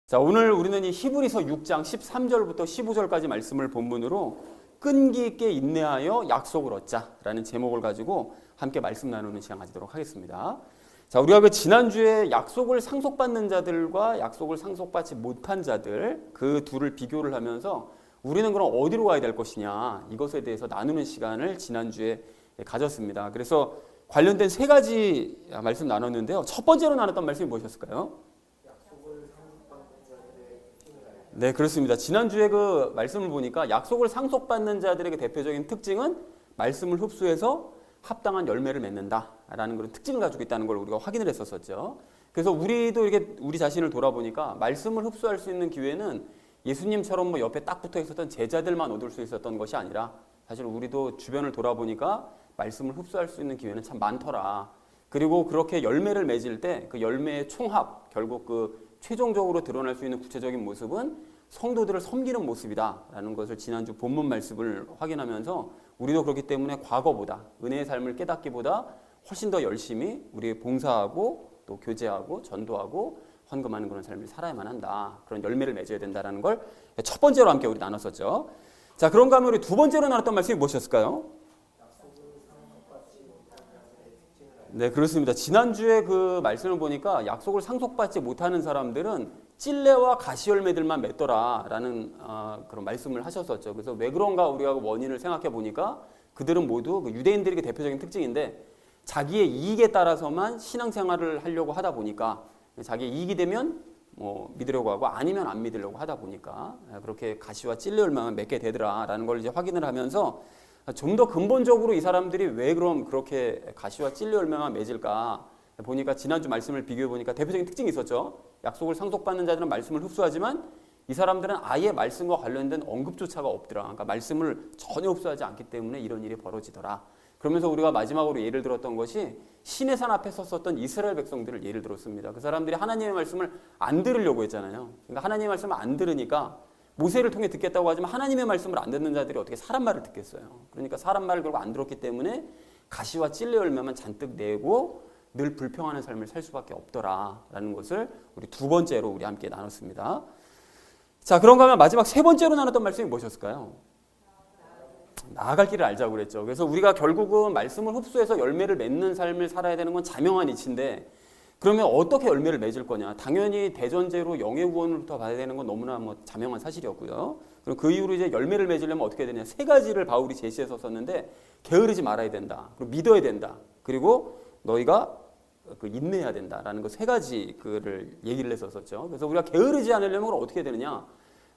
자, 오늘 우리는 이 히브리서 6장 13절부터 15절까지 말씀을 본문으로 끈기 있게 인내하여 약속을 얻자라는 제목을 가지고 함께 말씀 나누는 시간 가지도록 하겠습니다. 자, 우리가 그 지난주에 약속을 상속받는 자들과 약속을 상속받지 못한 자들 그 둘을 비교를 하면서 우리는 그럼 어디로 가야 될 것이냐 이것에 대해서 나누는 시간을 지난주에 가졌습니다. 그래서 관련된 세 가지 말씀 나눴는데요. 첫 번째로 나눴던 말씀이 무엇이었을까요? 네, 그렇습니다. 지난주에 그 말씀을 보니까 약속을 상속받는 자들에게 대표적인 특징은 말씀을 흡수해서 합당한 열매를 맺는다라는 그런 특징을 가지고 있다는 걸 우리가 확인을 했었죠. 그래서 우리도 이렇게 우리 자신을 돌아보니까 말씀을 흡수할 수 있는 기회는 예수님처럼 뭐 옆에 딱 붙어 있었던 제자들만 얻을 수 있었던 것이 아니라 사실 우리도 주변을 돌아보니까 말씀을 흡수할 수 있는 기회는 참 많더라. 그리고 그렇게 열매를 맺을 때 그 열매의 총합, 결국 그 최종적으로 드러날 수 있는 구체적인 모습은 성도들을 섬기는 모습이다라는 것을 지난주 본문 말씀을 확인하면서 우리도 그렇기 때문에 과거보다 은혜의 삶을 깨닫기보다 훨씬 더 열심히 우리 봉사하고 또 교제하고 전도하고 헌금하는 그런 삶을 살아야만 한다. 그런 열매를 맺어야 된다는 걸 첫 번째로 함께 우리 나눴었죠. 자, 그런가 하면 우리 두 번째로 나눴던 말씀이 무엇이었을까요? 네, 그렇습니다. 지난주에 그 말씀을 보니까 약속을 상속받지 못하는 사람들은 찔레와 가시열매들만 맺더라라는 그런 말씀을 하셨었죠. 그래서 왜 그런가 우리가 원인을 생각해 보니까 그들은 모두 그 유대인들에게 대표적인 특징인데 자기의 이익에 따라서만 신앙생활을 하려고 하다 보니까 자기의 이익이 되면 뭐 믿으려고 하고 아니면 안 믿으려고 하다 보니까 그렇게 가시와 찔레 열매만 맺게 되더라라는 걸 이제 확인을 하면서 좀 더 근본적으로 이 사람들이 왜 그럼 그렇게 가시와 찔레 열매만 맺을까 보니까 지난주 말씀을 비교해 보니까 대표적인 특징이 있었죠. 약속을 상속받는 자들은 말씀을 흡수하지만 이 사람들은 아예 말씀과 관련된 언급조차가 없더라. 그러니까 말씀을 전혀 흡수하지 않기 때문에 이런 일이 벌어지더라. 그러면서 우리가 마지막으로 예를 들었던 것이 시내산 앞에 섰었던 이스라엘 백성들을 예를 들었습니다. 그 사람들이 하나님의 말씀을 안 들으려고 했잖아요. 그러니까 하나님의 말씀을 안 들으니까 모세를 통해 듣겠다고 하지만 하나님의 말씀을 안 듣는 자들이 어떻게 사람 말을 듣겠어요. 그러니까 사람 말을 결국 안 들었기 때문에 가시와 찔레 열매만 잔뜩 내고 늘 불평하는 삶을 살 수밖에 없더라라는 것을 우리 두 번째로 우리 함께 나눴습니다. 자, 그런가 하면 마지막 세 번째로 나눴던 말씀이 무엇이었을까요? 나아갈 길을 알자고 그랬죠. 그래서 우리가 결국은 말씀을 흡수해서 열매를 맺는 삶을 살아야 되는 건 자명한 이치인데 그러면 어떻게 열매를 맺을 거냐? 당연히 대전제로 영의 구원을부터 받아야 되는 건 너무나 뭐 자명한 사실이었고요. 그리고 그 이후로 이제 열매를 맺으려면 어떻게 되냐? 세 가지를 바울이 제시해서 썼는데 게으르지 말아야 된다. 그리고 믿어야 된다. 그리고 너희가 그 인내해야 된다라는 거 세 가지 그를 얘기를 했었죠. 그래서 우리가 게으르지 않으려면 어떻게 되느냐?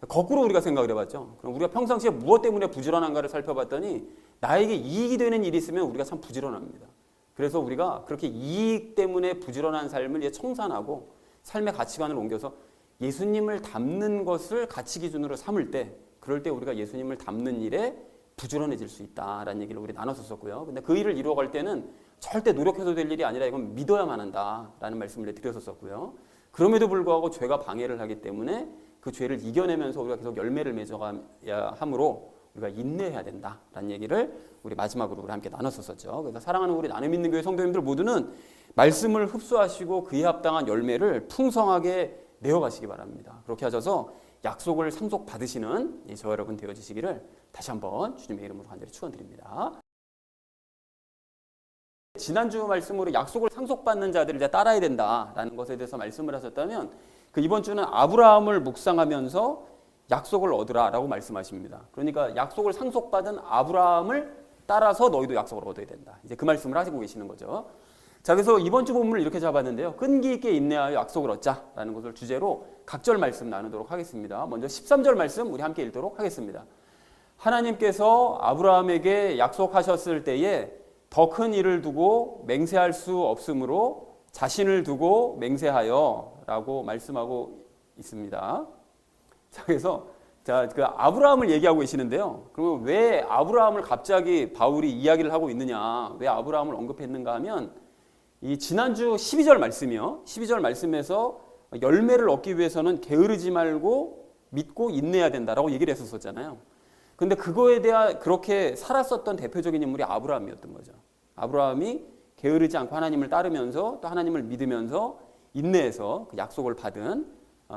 거꾸로 우리가 생각을 해봤죠. 그럼 우리가 평상시에 무엇 때문에 부지런한가를 살펴봤더니 나에게 이익이 되는 일이 있으면 우리가 참 부지런합니다. 그래서 우리가 그렇게 이익 때문에 부지런한 삶을 이제 청산하고 삶의 가치관을 옮겨서 예수님을 닮는 것을 가치 기준으로 삼을 때 그럴 때 우리가 예수님을 닮는 일에 부지런해질 수 있다라는 얘기를 우리 나눴었고요. 근데 그 일을 이루어갈 때는 절대 노력해서 될 일이 아니라 이건 믿어야만 한다라는 말씀을 드렸었고요. 그럼에도 불구하고 죄가 방해를 하기 때문에 그 죄를 이겨내면서 우리가 계속 열매를 맺어가야 하므로 우리가 인내해야 된다라는 얘기를 우리 마지막으로 우리 함께 나눴었죠. 그래서 사랑하는 우리 나눔 있는 교회 성도님들 모두는 말씀을 흡수하시고 그에 합당한 열매를 풍성하게 내어가시기 바랍니다. 그렇게 하셔서 약속을 상속받으시는 저 여러분 되어지시기를 다시 한번 주님의 이름으로 간절히 축원드립니다. 지난주 말씀으로 약속을 상속받는 자들을 이제 따라야 된다라는 것에 대해서 말씀을 하셨다면 그 이번 주는 아브라함을 묵상하면서 약속을 얻으라라고 말씀하십니다. 그러니까 약속을 상속받은 아브라함을 따라서 너희도 약속을 얻어야 된다. 이제 그 말씀을 하시고 계시는 거죠. 자, 그래서 이번 주 본문을 이렇게 잡았는데요. 끈기 있게 인내하여 약속을 얻자라는 것을 주제로 각절 말씀 나누도록 하겠습니다. 먼저 13절 말씀 우리 함께 읽도록 하겠습니다. 하나님께서 아브라함에게 약속하셨을 때에 더 큰 일을 두고 맹세할 수 없으므로 자신을 두고 맹세하여 라고 말씀하고 있습니다. 자, 그래서 그 아브라함을 얘기하고 계시는데요. 그러면 왜 아브라함을 갑자기 바울이 이야기를 하고 있느냐? 왜 아브라함을 언급했는가 하면 이 지난주 12절 말씀이요. 12절 말씀에서 열매를 얻기 위해서는 게으르지 말고 믿고 인내해야 된다라고 얘기를 했었잖아요. 근데 그거에 대한 그렇게 살았었던 대표적인 인물이 아브라함이었던 거죠. 아브라함이 게으르지 않고 하나님을 따르면서 또 하나님을 믿으면서 인내해서 그 약속을 받은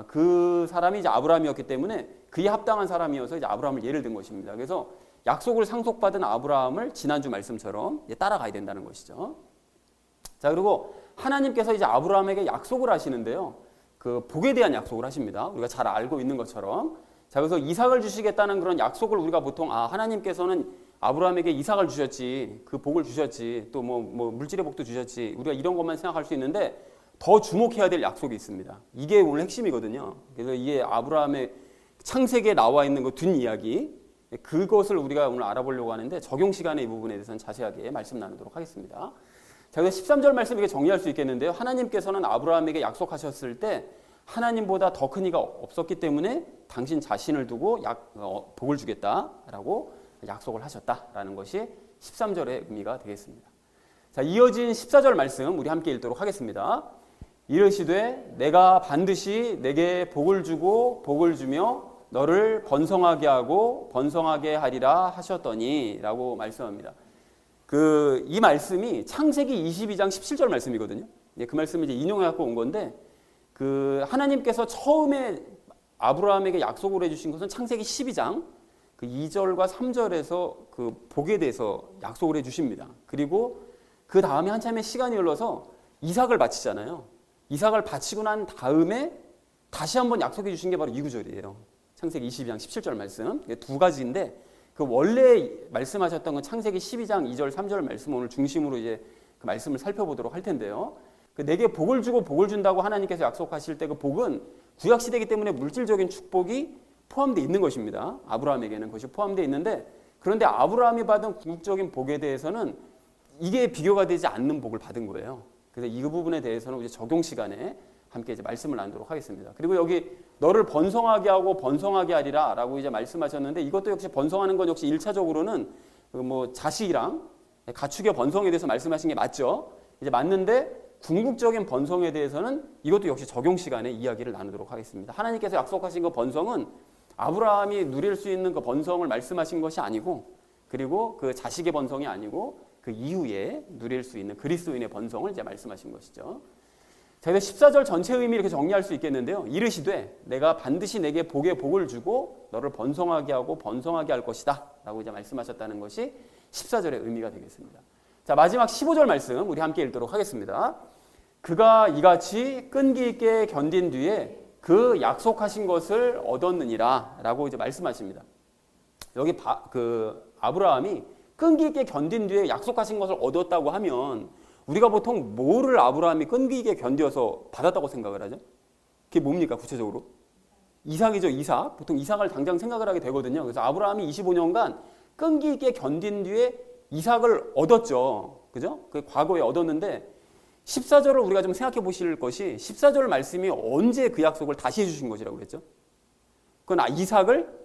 그 사람이 이제 아브라함이었기 때문에 그에 합당한 사람이어서 이제 아브라함을 예를 든 것입니다. 그래서 약속을 상속받은 아브라함을 지난주 말씀처럼 이제 따라가야 된다는 것이죠. 자, 그리고 하나님께서 이제 아브라함에게 약속을 하시는데요. 그 복에 대한 약속을 하십니다. 우리가 잘 알고 있는 것처럼. 자, 그래서 이삭을 주시겠다는 그런 약속을 우리가 보통 하나님께서는 아브라함에게 이삭을 주셨지, 그 복을 주셨지, 또 뭐 물질의 복도 주셨지, 우리가 이런 것만 생각할 수 있는데 더 주목해야 될 약속이 있습니다. 이게 오늘 핵심이거든요. 그래서 이게 아브라함의 창세기에 나와 있는 그 뒷이야기, 그것을 우리가 오늘 알아보려고 하는데 적용 시간에 이 부분에 대해서는 자세하게 말씀 나누도록 하겠습니다. 자, 그래서 13절 말씀 이렇게 정리할 수 있겠는데요. 하나님께서는 아브라함에게 약속하셨을 때 하나님보다 더 큰 이가 없었기 때문에 당신 자신을 두고 복을 주겠다라고 약속을 하셨다라는 것이 13절의 의미가 되겠습니다. 자, 이어진 14절 말씀 우리 함께 읽도록 하겠습니다. 이르시되 내가 반드시 내게 복을 주고 복을 주며 너를 번성하게 하고 번성하게 하리라 하셨더니 라고 말씀합니다. 이 말씀이 창세기 22장 17절 말씀이거든요. 그 말씀을 이제 인용해 갖고 온 건데 하나님께서 처음에 아브라함에게 약속을 해주신 것은 창세기 12장 2절과 3절에서 그 복에 대해서 약속을 해주십니다. 그리고 그 다음에 한참의 시간이 흘러서 이삭을 바치잖아요. 이삭을 바치고 난 다음에 다시 한번 약속해 주신 게 바로 이 구절이에요. 창세기 22장 17절 말씀. 두 가지인데 그 원래 말씀하셨던 건 창세기 12장 2절 3절 말씀 오늘 중심으로 이제 그 말씀을 살펴보도록 할 텐데요. 내게 복을 주고 복을 준다고 하나님께서 약속하실 때 그 복은 구약 시대이기 때문에 물질적인 축복이 포함되어 있는 것입니다. 아브라함에게는 그것이 포함되어 있는데 그런데 아브라함이 받은 궁극적인 복에 대해서는 이게 비교가 되지 않는 복을 받은 거예요. 그래서 이 부분에 대해서는 우리 적용 시간에 함께 이제 말씀을 나누도록 하겠습니다. 그리고 여기 너를 번성하게 하고 번성하게 하리라라고 이제 말씀하셨는데 이것도 역시 번성하는 건 역시 1차적으로는 뭐 자식이랑 가축의 번성에 대해서 말씀하신 게 맞죠. 이제 맞는데 궁극적인 번성에 대해서는 이것도 역시 적용 시간에 이야기를 나누도록 하겠습니다. 하나님께서 약속하신 그 번성은 아브라함이 누릴 수 있는 그 번성을 말씀하신 것이 아니고 그리고 그 자식의 번성이 아니고 그 이후에 누릴 수 있는 그리스도인의 번성을 이제 말씀하신 것이죠. 자, 14절 전체 의미 이렇게 정리할 수 있겠는데요. 이르시되 내가 반드시 내게 복에 복을 주고 너를 번성하게 하고 번성하게 할 것이다 라고 이제 말씀하셨다는 것이 14절의 의미가 되겠습니다. 자, 마지막 15절 말씀 우리 함께 읽도록 하겠습니다. 그가 이같이 끈기 있게 견딘 뒤에 그 약속하신 것을 얻었느니라 라고 이제 말씀하십니다. 여기 아브라함이 끈기 있게 견딘 뒤에 약속하신 것을 얻었다고 하면 우리가 보통 뭐를 아브라함이 끈기 있게 견뎌서 받았다고 생각을 하죠? 그게 뭡니까 구체적으로? 이삭이죠. 이삭. 보통 이삭을 당장 생각을 하게 되거든요. 그래서 아브라함이 25년간 끈기 있게 견딘 뒤에 이삭을 얻었죠. 그죠? 그 과거에 얻었는데 14절을 우리가 좀 생각해 보실 것이 14절 말씀이 언제 그 약속을 다시 해주신 것이라고 그랬죠? 그건 이삭을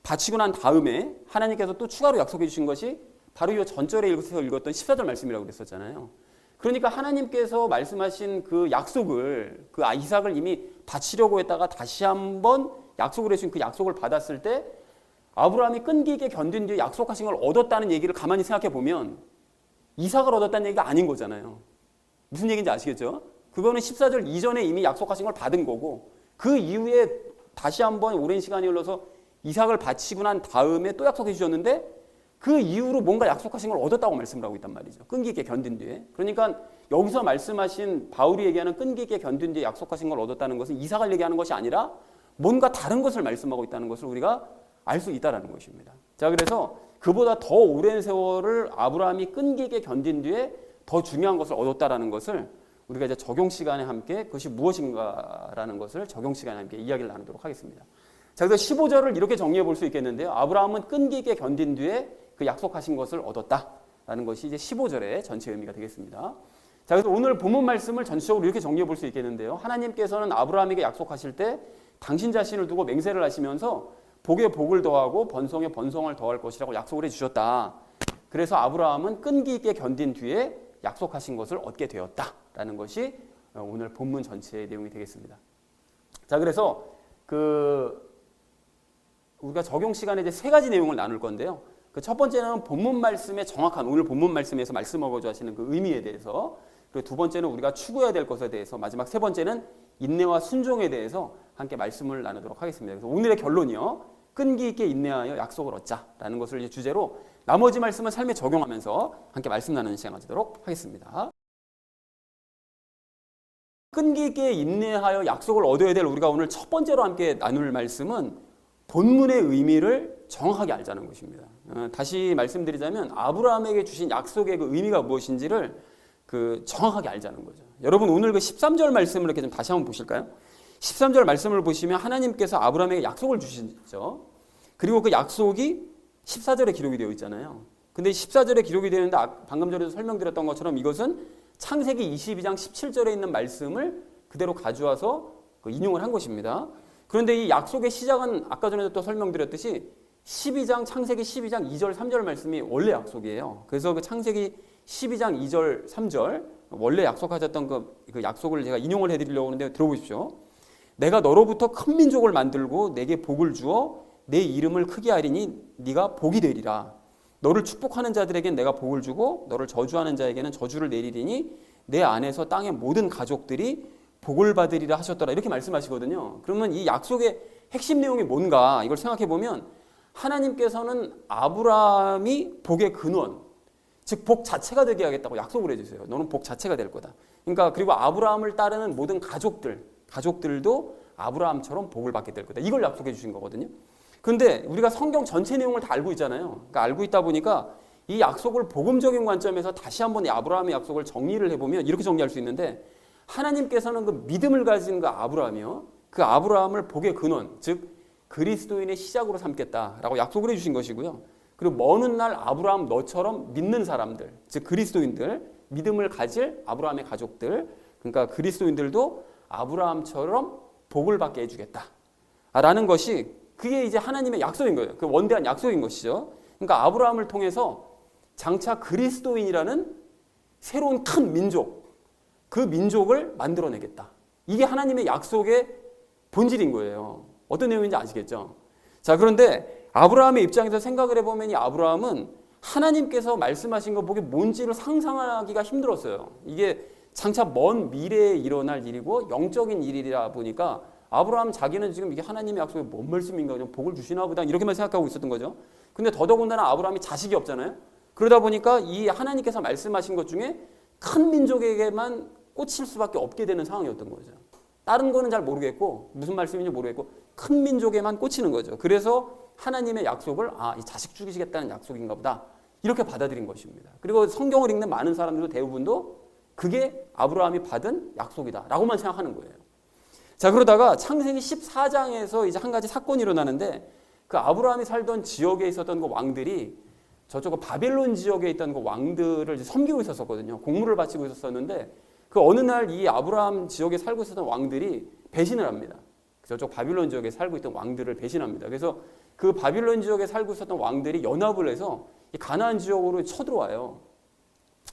바치고 난 다음에 하나님께서 또 추가로 약속해 주신 것이 바로 이 전절에 읽었던 14절 말씀이라고 그랬었잖아요. 그러니까 하나님께서 말씀하신 그 약속을 그 이삭을 이미 바치려고 했다가 다시 한번 약속을 해주신 그 약속을 받았을 때 아브라함이 끈기 있게 견딘 뒤에 약속하신 걸 얻었다는 얘기를 가만히 생각해 보면 이삭을 얻었다는 얘기가 아닌 거잖아요. 무슨 얘기인지 아시겠죠? 그거는 14절 이전에 이미 약속하신 걸 받은 거고 그 이후에 다시 한번 오랜 시간이 흘러서 이삭을 바치고 난 다음에 또 약속해 주셨는데 그 이후로 뭔가 약속하신 걸 얻었다고 말씀을 하고 있단 말이죠. 끈기 있게 견딘 뒤에. 그러니까 여기서 말씀하신 바울이 얘기하는 끈기 있게 견딘 뒤에 약속하신 걸 얻었다는 것은 이삭을 얘기하는 것이 아니라 뭔가 다른 것을 말씀하고 있다는 것을 우리가 알 수 있다는 것입니다. 자, 그래서 그보다 더 오랜 세월을 아브라함이 끈기 있게 견딘 뒤에 더 중요한 것을 얻었다라는 것을 우리가 이제 적용 시간에 함께 그것이 무엇인가라는 것을 적용 시간에 함께 이야기를 나누도록 하겠습니다. 자, 그래서 15절을 이렇게 정리해 볼 수 있겠는데요. 아브라함은 끈기 있게 견딘 뒤에 그 약속하신 것을 얻었다라는 것이 이제 15절의 전체 의미가 되겠습니다. 자, 그래서 오늘 본문 말씀을 전체적으로 이렇게 정리해 볼 수 있겠는데요. 하나님께서는 아브라함에게 약속하실 때 당신 자신을 두고 맹세를 하시면서 복에 복을 더하고 번성에 번성을 더할 것이라고 약속을 해주셨다. 그래서 아브라함은 끈기 있게 견딘 뒤에 약속하신 것을 얻게 되었다라는 것이 오늘 본문 전체의 내용이 되겠습니다. 자, 그래서 우리가 적용 시간에 이제 세 가지 내용을 나눌 건데요. 그 첫 번째는 본문 말씀의 정확한 오늘 본문 말씀에서 말씀하고 하시는 그 의미에 대해서, 그리고 두 번째는 우리가 추구해야 될 것에 대해서, 마지막 세 번째는 인내와 순종에 대해서 함께 말씀을 나누도록 하겠습니다. 그래서 오늘의 결론이요, 끈기 있게 인내하여 약속을 얻자라는 것을 이제 주제로 나머지 말씀은 삶에 적용하면서 함께 말씀 나누는 시간 가지도록 하겠습니다. 끈기 있게 인내하여 약속을 얻어야 될 우리가 오늘 첫 번째로 함께 나눌 말씀은 본문의 의미를 정확하게 알자는 것입니다. 다시 말씀드리자면 아브라함에게 주신 약속의 그 의미가 무엇인지를 정확하게 알자는 거죠. 여러분 오늘 그 13절 말씀을 이렇게 좀 다시 한번 보실까요? 13절 말씀을 보시면 하나님께서 아브라함에게 약속을 주시죠. 그리고 그 약속이 14절에 기록이 되어 있잖아요. 근데 14절에 기록이 되는데 방금 전에도 설명드렸던 것처럼 이것은 창세기 22장 17절에 있는 말씀을 그대로 가져와서 인용을 한 것입니다. 그런데 이 약속의 시작은 아까 전에도 또 설명드렸듯이 창세기 12장 2절 3절 말씀이 원래 약속이에요. 그래서 그 창세기 12장 2절 3절 원래 약속하셨던 그 약속을 제가 인용을 해드리려고 하는데 들어보십시오. 내가 너로부터 큰 민족을 만들고 내게 복을 주어 내 이름을 크게 하리니 네가 복이 되리라. 너를 축복하는 자들에겐 내가 복을 주고 너를 저주하는 자에게는 저주를 내리리니 내 안에서 땅의 모든 가족들이 복을 받으리라 하셨더라. 이렇게 말씀하시거든요. 그러면 이 약속의 핵심 내용이 뭔가 이걸 생각해 보면 하나님께서는 아브라함이 복의 근원, 즉 복 자체가 되게 하겠다고 약속을 해주세요. 너는 복 자체가 될 거다. 그러니까 그리고 아브라함을 따르는 모든 가족들도 아브라함처럼 복을 받게 될 거다. 이걸 약속해 주신 거거든요. 그런데 우리가 성경 전체 내용을 다 알고 있잖아요. 그러니까 알고 있다 보니까 이 약속을 복음적인 관점에서 다시 한번 이 아브라함의 약속을 정리를 해보면 이렇게 정리할 수 있는데 하나님께서는 그 믿음을 가진 그 아브라함이요, 그 아브라함을 복의 근원, 즉 그리스도인의 시작으로 삼겠다라고 약속을 해주신 것이고요. 그리고 먼 훗날 아브라함 너처럼 믿는 사람들, 즉 그리스도인들, 믿음을 가질 아브라함의 가족들, 그러니까 그리스도인들도 아브라함처럼 복을 받게 해주겠다라는 것이 그게 이제 하나님의 약속인 거예요. 그 원대한 약속인 것이죠. 그러니까 아브라함을 통해서 장차 그리스도인이라는 새로운 큰 민족, 그 민족을 만들어내겠다. 이게 하나님의 약속의 본질인 거예요. 어떤 내용인지 아시겠죠? 자, 그런데 아브라함의 입장에서 생각을 해보면 이 아브라함은 하나님께서 말씀하신 거 보기 뭔지를 상상하기가 힘들었어요. 이게 장차 먼 미래에 일어날 일이고 영적인 일이라 보니까 아브라함 자기는 지금 이게 하나님의 약속이 뭔 말씀인가, 그냥 복을 주시나 보다 이렇게만 생각하고 있었던 거죠. 근데 더더군다나 아브라함이 자식이 없잖아요. 그러다 보니까 이 하나님께서 말씀하신 것 중에 큰 민족에게만 꽂힐 수밖에 없게 되는 상황이었던 거죠. 다른 거는 잘 모르겠고 무슨 말씀인지 모르겠고 큰 민족에만 꽂히는 거죠. 그래서 하나님의 약속을 이 자식 죽이시겠다는 약속인가 보다 이렇게 받아들인 것입니다. 그리고 성경을 읽는 많은 사람들도 대부분도 그게 아브라함이 받은 약속이다 라고만 생각하는 거예요. 자, 그러다가 창세기 14장에서 이제 한 가지 사건이 일어나는데 그 아브라함이 살던 지역에 있었던 그 왕들이 저쪽 바벨론 지역에 있던 그 왕들을 이제 섬기고 있었거든요. 공물을 바치고 있었는데 그 어느 날 이 아브라함 지역에 살고 있었던 왕들이 배신을 합니다. 저쪽 바빌론 지역에 살고 있던 왕들을 배신합니다. 그래서 그 바빌론 지역에 살고 있었던 왕들이 연합을 해서 이 가나안 지역으로 쳐들어와요.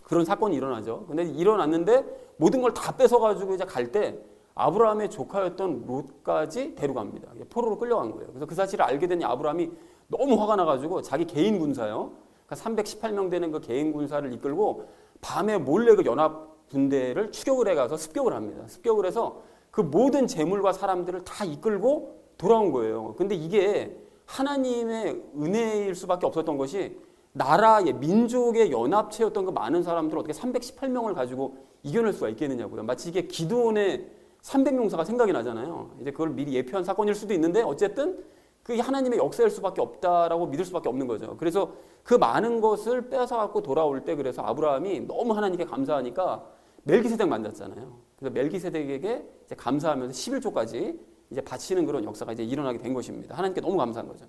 그런 사건이 일어나죠. 근데 일어났는데 모든 걸 다 뺏어가지고 이제 갈 때 아브라함의 조카였던 롯까지 데려갑니다. 포로로 끌려간 거예요. 그래서 그 사실을 알게 된 아브라함이 너무 화가 나가지고 자기 개인 군사요. 그러니까 318명 되는 그 개인 군사를 이끌고 밤에 몰래 그 연합 군대를 추격을 해가서 습격을 합니다. 습격을 해서 그 모든 재물과 사람들을 다 이끌고 돌아온 거예요. 근데 이게 하나님의 은혜일 수밖에 없었던 것이 나라의 민족의 연합체였던 그 많은 사람들을 어떻게 318명을 가지고 이겨낼 수가 있겠느냐고요. 마치 이게 기드온의 300용사가 생각이 나잖아요. 이제 그걸 미리 예표한 사건일 수도 있는데 어쨌든 그게 하나님의 역사일 수밖에 없다라고 믿을 수밖에 없는 거죠. 그래서 그 많은 것을 뺏어갖고 돌아올 때 그래서 아브라함이 너무 하나님께 감사하니까 멜기세덱 만났잖아요. 그래서 멜기세덱에게 이제 감사하면서 11조까지 이제 바치는 그런 역사가 이제 일어나게 된 것입니다. 하나님께 너무 감사한 거죠.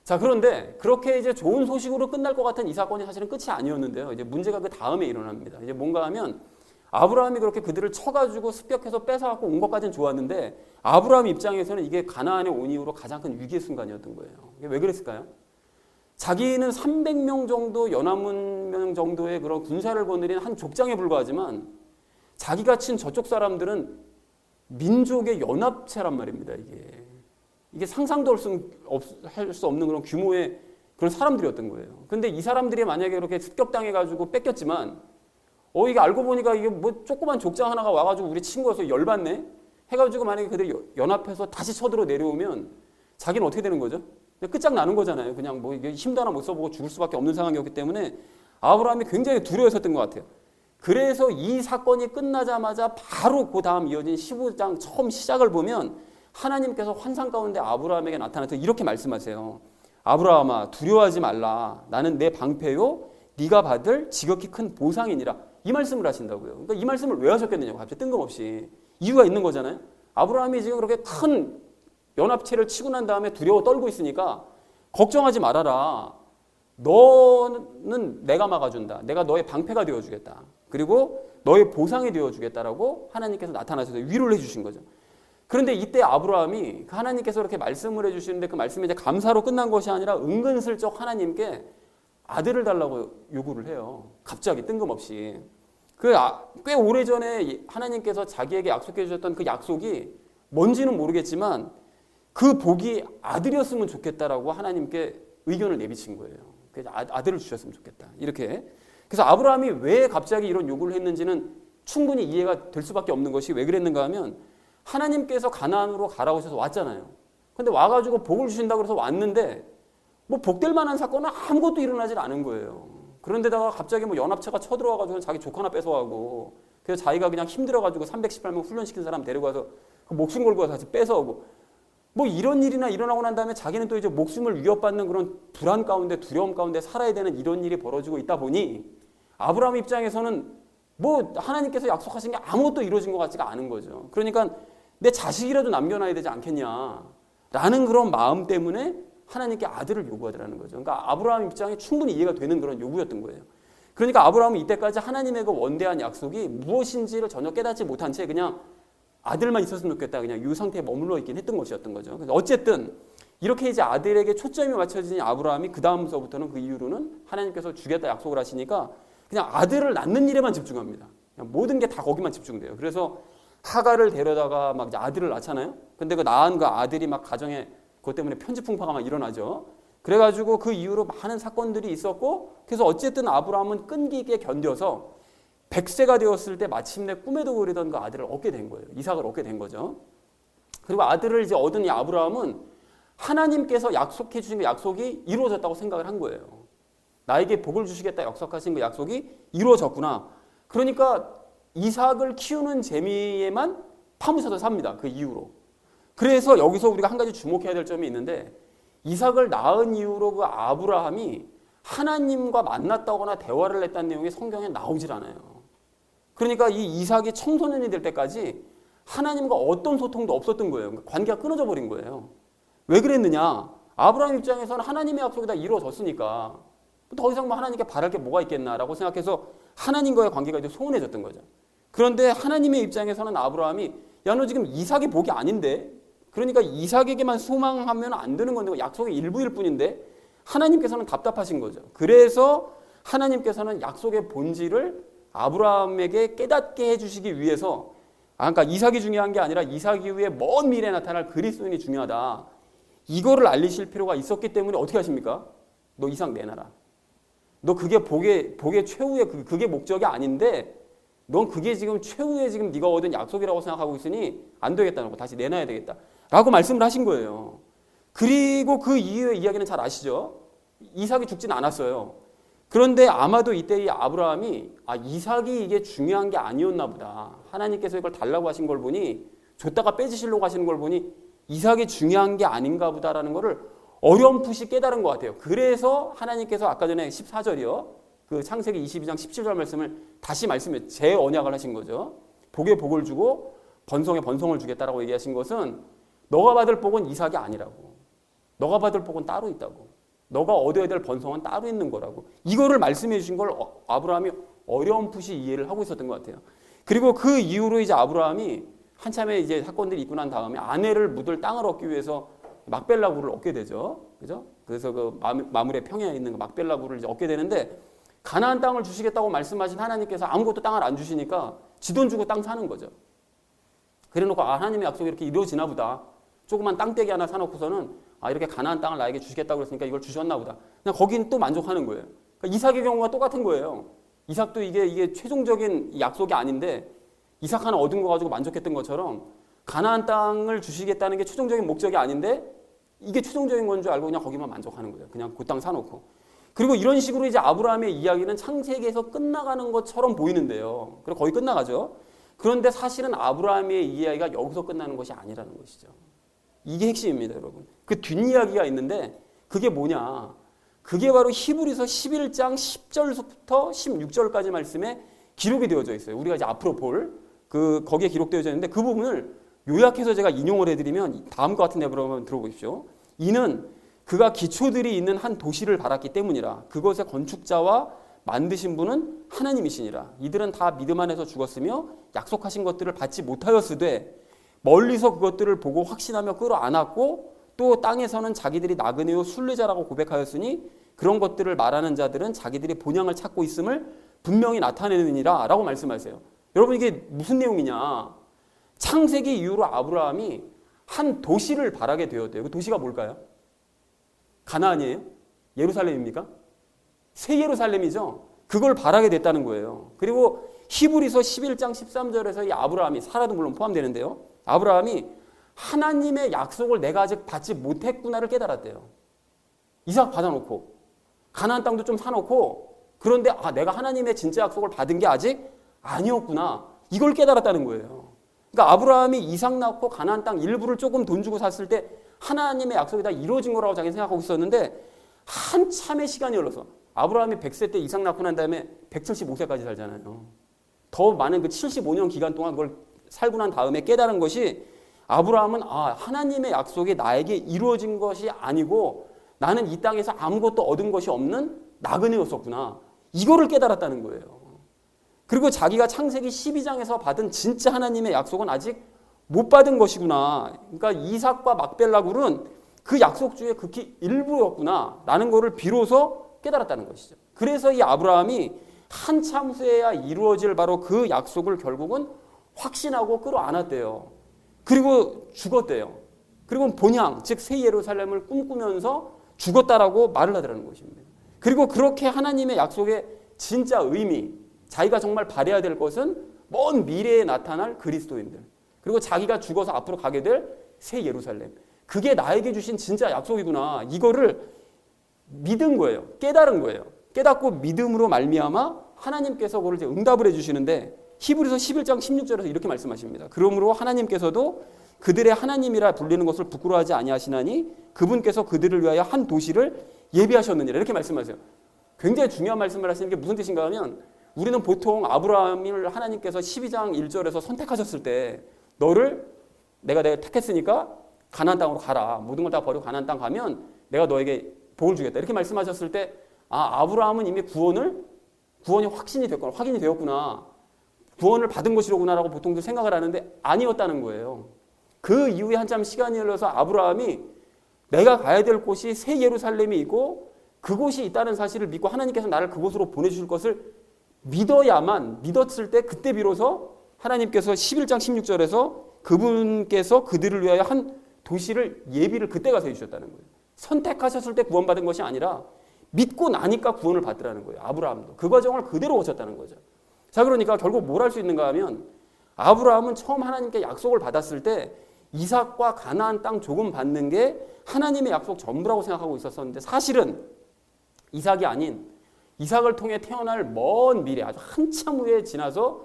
자, 그런데 그렇게 이제 좋은 소식으로 끝날 것 같은 이 사건이 사실은 끝이 아니었는데요. 이제 문제가 그 다음에 일어납니다. 이제 뭔가 하면 아브라함이 그렇게 그들을 쳐가지고 습격해서 뺏어갖고 온 것까지는 좋았는데 아브라함 입장에서는 이게 가나안에 온 이후로 가장 큰 위기의 순간이었던 거예요. 이게 왜 그랬을까요? 자기는 300명 정도, 연합문 정도의 그런 군사를 거느린 한 족장에 불과하지만 자기가 친 저쪽 사람들은 민족의 연합체란 말입니다. 이게 상상도 할 수 없는 그런 규모의 그런 사람들이었던 거예요. 근데 이 사람들이 만약에 그렇게 습격당해가지고 뺏겼지만 이게 알고 보니까 이게 뭐 조그만 족장 하나가 와가지고 우리 친 거여서 열받네 해가지고 만약에 그들이 연합해서 다시 쳐들어 내려오면 자기는 어떻게 되는 거죠? 그냥 끝장나는 거잖아요. 그냥 뭐 이게 힘도 하나 못 써보고 죽을 수밖에 없는 상황이었기 때문에 아브라함이 굉장히 두려워했었던 것 같아요. 그래서 이 사건이 끝나자마자 바로 그 다음 이어진 15장 처음 시작을 보면 하나님께서 환상 가운데 아브라함에게 나타나서 이렇게 말씀하세요. 아브라함아, 두려워하지 말라. 나는 내 방패요 네가 받을 지극히 큰 보상이니라. 이 말씀을 하신다고요. 그러니까 이 말씀을 왜 하셨겠느냐고 갑자기 뜬금없이. 이유가 있는 거잖아요. 아브라함이 지금 그렇게 큰 연합체를 치고 난 다음에 두려워 떨고 있으니까 걱정하지 말아라. 너는 내가 막아준다. 내가 너의 방패가 되어주겠다. 그리고 너의 보상이 되어주겠다라고 하나님께서 나타나셔서 위로를 해주신 거죠. 그런데 이때 아브라함이 하나님께서 이렇게 말씀을 해주시는데 그 말씀이 이제 감사로 끝난 것이 아니라 은근슬쩍 하나님께 아들을 달라고 요구를 해요. 갑자기 뜬금없이. 꽤 오래전에 하나님께서 자기에게 약속해 주셨던 그 약속이 뭔지는 모르겠지만 그 복이 아들이었으면 좋겠다라고 하나님께 의견을 내비친 거예요. 그래서 아들을 주셨으면 좋겠다. 이렇게. 그래서 아브라함이 왜 갑자기 이런 요구를 했는지는 충분히 이해가 될 수밖에 없는 것이 왜 그랬는가 하면 하나님께서 가나안으로 가라고 하셔서 왔잖아요. 근데 와가지고 복을 주신다고 해서 왔는데 뭐 복될 만한 사건은 아무것도 일어나질 않은 거예요. 그런데다가 갑자기 뭐 연합체가 쳐들어와가지고 자기 조카 하나 뺏어가고 그래서 자기가 그냥 힘들어가지고 318명 훈련시킨 사람 데리고와서 그 목숨 걸고 와서 다시 뺏어오고 뭐 이런 일이나 일어나고 난 다음에 자기는 또 이제 목숨을 위협받는 그런 불안 가운데 두려움 가운데 살아야 되는 이런 일이 벌어지고 있다 보니 아브라함 입장에서는 뭐 하나님께서 약속하신 게 아무것도 이루어진 것 같지가 않은 거죠. 그러니까 내 자식이라도 남겨놔야 되지 않겠냐라는 그런 마음 때문에 하나님께 아들을 요구하더라는 거죠. 그러니까 아브라함 입장에 충분히 이해가 되는 그런 요구였던 거예요. 그러니까 아브라함은 이때까지 하나님의 그 원대한 약속이 무엇인지를 전혀 깨닫지 못한 채 그냥 아들만 있었으면 좋겠다. 그냥 이 상태에 머물러 있긴 했던 것이었던 거죠. 그래서 어쨌든 이렇게 이제 아들에게 초점이 맞춰진 아브라함이 그 다음서부터는 그 이후로는 하나님께서 주겠다 약속을 하시니까 그냥 아들을 낳는 일에만 집중합니다. 그냥 모든 게 다 거기만 집중돼요. 그래서 하가를 데려다가 막 이제 아들을 낳잖아요. 근데 그 낳은 그 아들이 막 가정에 그것 때문에 편지풍파가 막 일어나죠. 그래가지고 그 이후로 많은 사건들이 있었고 그래서 어쨌든 아브라함은 끈기있게 견뎌서 100세가 되었을 때 마침내 꿈에도 그리던 그 아들을 얻게 된 거예요. 이삭을 얻게 된 거죠. 그리고 아들을 이제 얻은 이 아브라함은 하나님께서 약속해 주신 그 약속이 이루어졌다고 생각을 한 거예요. 나에게 복을 주시겠다 약속하신 그 약속이 이루어졌구나. 그러니까 이삭을 키우는 재미에만 파묻혀서 삽니다. 그 이후로. 그래서 여기서 우리가 한 가지 주목해야 될 점이 있는데 이삭을 낳은 이후로 그 아브라함이 하나님과 만났다거나 대화를 했다는 내용이 성경에 나오질 않아요. 그러니까 이 이삭이 청소년이 될 때까지 하나님과 어떤 소통도 없었던 거예요. 그러니까 관계가 끊어져 버린 거예요. 왜 그랬느냐? 아브라함 입장에서는 하나님의 약속이 다 이루어졌으니까 더 이상 뭐 하나님께 바랄 게 뭐가 있겠나라고 생각해서 하나님과의 관계가 이제 소원해졌던 거죠. 그런데 하나님의 입장에서는 아브라함이 야, 너 지금 이삭의 복이 아닌데? 그러니까 이삭에게만 소망하면 안 되는 건데 약속의 일부일 뿐인데 하나님께서는 답답하신 거죠. 그래서 하나님께서는 약속의 본질을 아브라함에게 깨닫게 해주시기 위해서 그러니까 이삭이 중요한 게 아니라 이삭 이후에 먼 미래에 나타날 그리스도인이 중요하다. 이거를 알리실 필요가 있었기 때문에 어떻게 하십니까? 너 이삭 내놔라. 너 그게 복의 최후의 그게 목적이 아닌데 넌 그게 지금 최후의 지금 네가 얻은 약속이라고 생각하고 있으니 안 되겠다고 다시 내놔야 되겠다. 라고 말씀을 하신 거예요. 그리고 그 이후의 이야기는 잘 아시죠? 이삭이 죽진 않았어요. 그런데 아마도 이때 이 아브라함이 이삭이 이게 중요한 게 아니었나 보다. 하나님께서 이걸 달라고 하신 걸 보니 줬다가 빼주시려고 하시는 걸 보니 이삭이 중요한 게 아닌가 보다라는 거를 어렴풋이 깨달은 것 같아요. 그래서 하나님께서 아까 전에 14절이요. 그 창세기 22장 17절 말씀을 다시 말씀해 재언약을 하신 거죠. 복에 복을 주고 번성에 번성을 주겠다라고 얘기하신 것은 너가 받을 복은 이삭이 아니라고. 너가 받을 복은 따로 있다고. 너가 얻어야 될 번성은 따로 있는 거라고. 이거를 말씀해 주신 걸 아브라함이 어렴풋이 이해를 하고 있었던 것 같아요. 그리고 그 이후로 이제 아브라함이 한참의 이제 사건들이 있고 난 다음에 아내를 묻을 땅을 얻기 위해서 막벨라굴을 얻게 되죠. 그죠? 그래서 그 마물의 평야에 있는 그 막벨라굴을 이제 얻게 되는데 가나안 땅을 주시겠다고 말씀하신 하나님께서 아무것도 땅을 안 주시니까 지 돈 주고 땅 사는 거죠. 그래놓고 하나님의 약속이 이렇게 이루어지나 보다. 조그만 땅떼기 하나 사놓고서는 이렇게 가나안 땅을 나에게 주시겠다고 그랬으니까 이걸 주셨나 보다. 그냥 거긴 또 만족하는 거예요. 그러니까 이삭의 경우가 똑같은 거예요. 이삭도 이게 최종적인 약속이 아닌데 이삭 하나 얻은 거 가지고 만족했던 것처럼 가나안 땅을 주시겠다는 게 최종적인 목적이 아닌데 이게 최종적인 건 줄 알고 그냥 거기만 만족하는 거예요. 그냥 그 땅 사놓고. 그리고 이런 식으로 이제 아브라함의 이야기는 창세기에서 끝나가는 것처럼 보이는데요. 그리고 거의 끝나가죠. 그런데 사실은 아브라함의 이야기가 여기서 끝나는 것이 아니라는 것이죠. 이게 핵심입니다, 여러분. 그 뒷이야기가 있는데 그게 뭐냐? 그게 바로 히브리서 11장 10절부터 16절까지 말씀에 기록이 되어져 있어요. 우리가 이제 앞으로 볼 거기에 기록되어져 있는데 그 부분을 요약해서 제가 인용을 해드리면 다음과 같은 내용을 한번 들어보십시오. 이는 그가 기초들이 있는 한 도시를 바랐기 때문이라. 그것의 건축자와 만드신 분은 하나님이시니라. 이들은 다 믿음 안에서 죽었으며 약속하신 것들을 받지 못하였으되 멀리서 그것들을 보고 확신하며 끌어안았고 또 땅에서는 자기들이 나그네요 순례자라고 고백하였으니 그런 것들을 말하는 자들은 자기들이 본향을 찾고 있음을 분명히 나타내느니라 라고 말씀하세요. 여러분 이게 무슨 내용이냐? 창세기 이후로 아브라함이 한 도시를 바라게 되었대요. 그 도시가 뭘까요? 가나안이에요? 예루살렘입니까? 새 예루살렘이죠. 그걸 바라게 됐다는 거예요. 그리고 히브리서 11장 13절에서 이 아브라함이, 사라도 물론 포함되는데요. 아브라함이 하나님의 약속을 내가 아직 받지 못했구나를 깨달았대요. 이삭 받아놓고 가나안 땅도 좀 사놓고 그런데 내가 하나님의 진짜 약속을 받은 게 아직 아니었구나. 이걸 깨달았다는 거예요. 그러니까 아브라함이 이삭 낳고 가나안 땅 일부를 조금 돈 주고 샀을 때 하나님의 약속이 다 이루어진 거라고 자기는 생각하고 있었는데 한참의 시간이 흘러서 아브라함이 100세 때 이삭 낳고 난 다음에 175세까지 살잖아요. 더 많은 그 75년 기간 동안 그걸 살고 난 다음에 깨달은 것이 아브라함은 하나님의 약속이 나에게 이루어진 것이 아니고 나는 이 땅에서 아무것도 얻은 것이 없는 나그네였었구나. 이거를 깨달았다는 거예요. 그리고 자기가 창세기 12장에서 받은 진짜 하나님의 약속은 아직 못 받은 것이구나. 그러니까 이삭과 막벨라굴은 그 약속주의 극히 일부였구나 라는 것을 비로소 깨달았다는 것이죠. 그래서 이 아브라함이 한참 후에야 이루어질 바로 그 약속을 결국은 확신하고 끌어안았대요. 그리고 죽었대요. 그리고 본향, 즉 새 예루살렘을 꿈꾸면서 죽었다라고 말을 하더라는 것입니다. 그리고 그렇게 하나님의 약속의 진짜 의미, 자기가 정말 바라야 될 것은 먼 미래에 나타날 그리스도인들, 그리고 자기가 죽어서 앞으로 가게 될 새 예루살렘, 그게 나에게 주신 진짜 약속이구나. 이거를 믿은 거예요. 깨달은 거예요. 깨닫고 믿음으로 말미암아 하나님께서 그걸 이제 응답을 해주시는데 히브리서 11장 16절에서 이렇게 말씀하십니다. 그러므로 하나님께서도 그들의 하나님이라 불리는 것을 부끄러워하지 아니하시나니 그분께서 그들을 위하여 한 도시를 예비하셨느니라. 이렇게 말씀하세요. 굉장히 중요한 말씀을 하시는 게 무슨 뜻인가 하면 우리는 보통 아브라함을 하나님께서 12장 1절에서 선택하셨을 때 내가 택했으니까 가나안 땅으로 가라. 모든 걸 다 버리고 가나안 땅 가면 내가 너에게 복을 주겠다. 이렇게 말씀하셨을 때 아브라함은 이미 구원이 확신이 됐구나. 확인이 되었구나. 구원을 받은 것이로구나라고 보통들 생각을 하는데 아니었다는 거예요. 그 이후에 한참 시간이 흘러서 아브라함이 내가 가야 될 곳이 새 예루살렘이 있고 그곳이 있다는 사실을 믿고 하나님께서 나를 그곳으로 보내주실 것을 믿었을 때 그때 비로소 하나님께서 11장 16절에서 그분께서 그들을 위하여 한 도시를 예비를 그때 가서 해주셨다는 거예요. 선택하셨을 때 구원받은 것이 아니라 믿고 나니까 구원을 받더라는 거예요. 아브라함도. 그 과정을 그대로 거쳤다는 거죠. 자, 그러니까 결국 뭘 할 수 있는가 하면 아브라함은 처음 하나님께 약속을 받았을 때 이삭과 가나안 땅 조금 받는 게 하나님의 약속 전부라고 생각하고 있었는데 사실은 이삭이 아닌 이삭을 통해 태어날 먼 미래 아주 한참 후에 지나서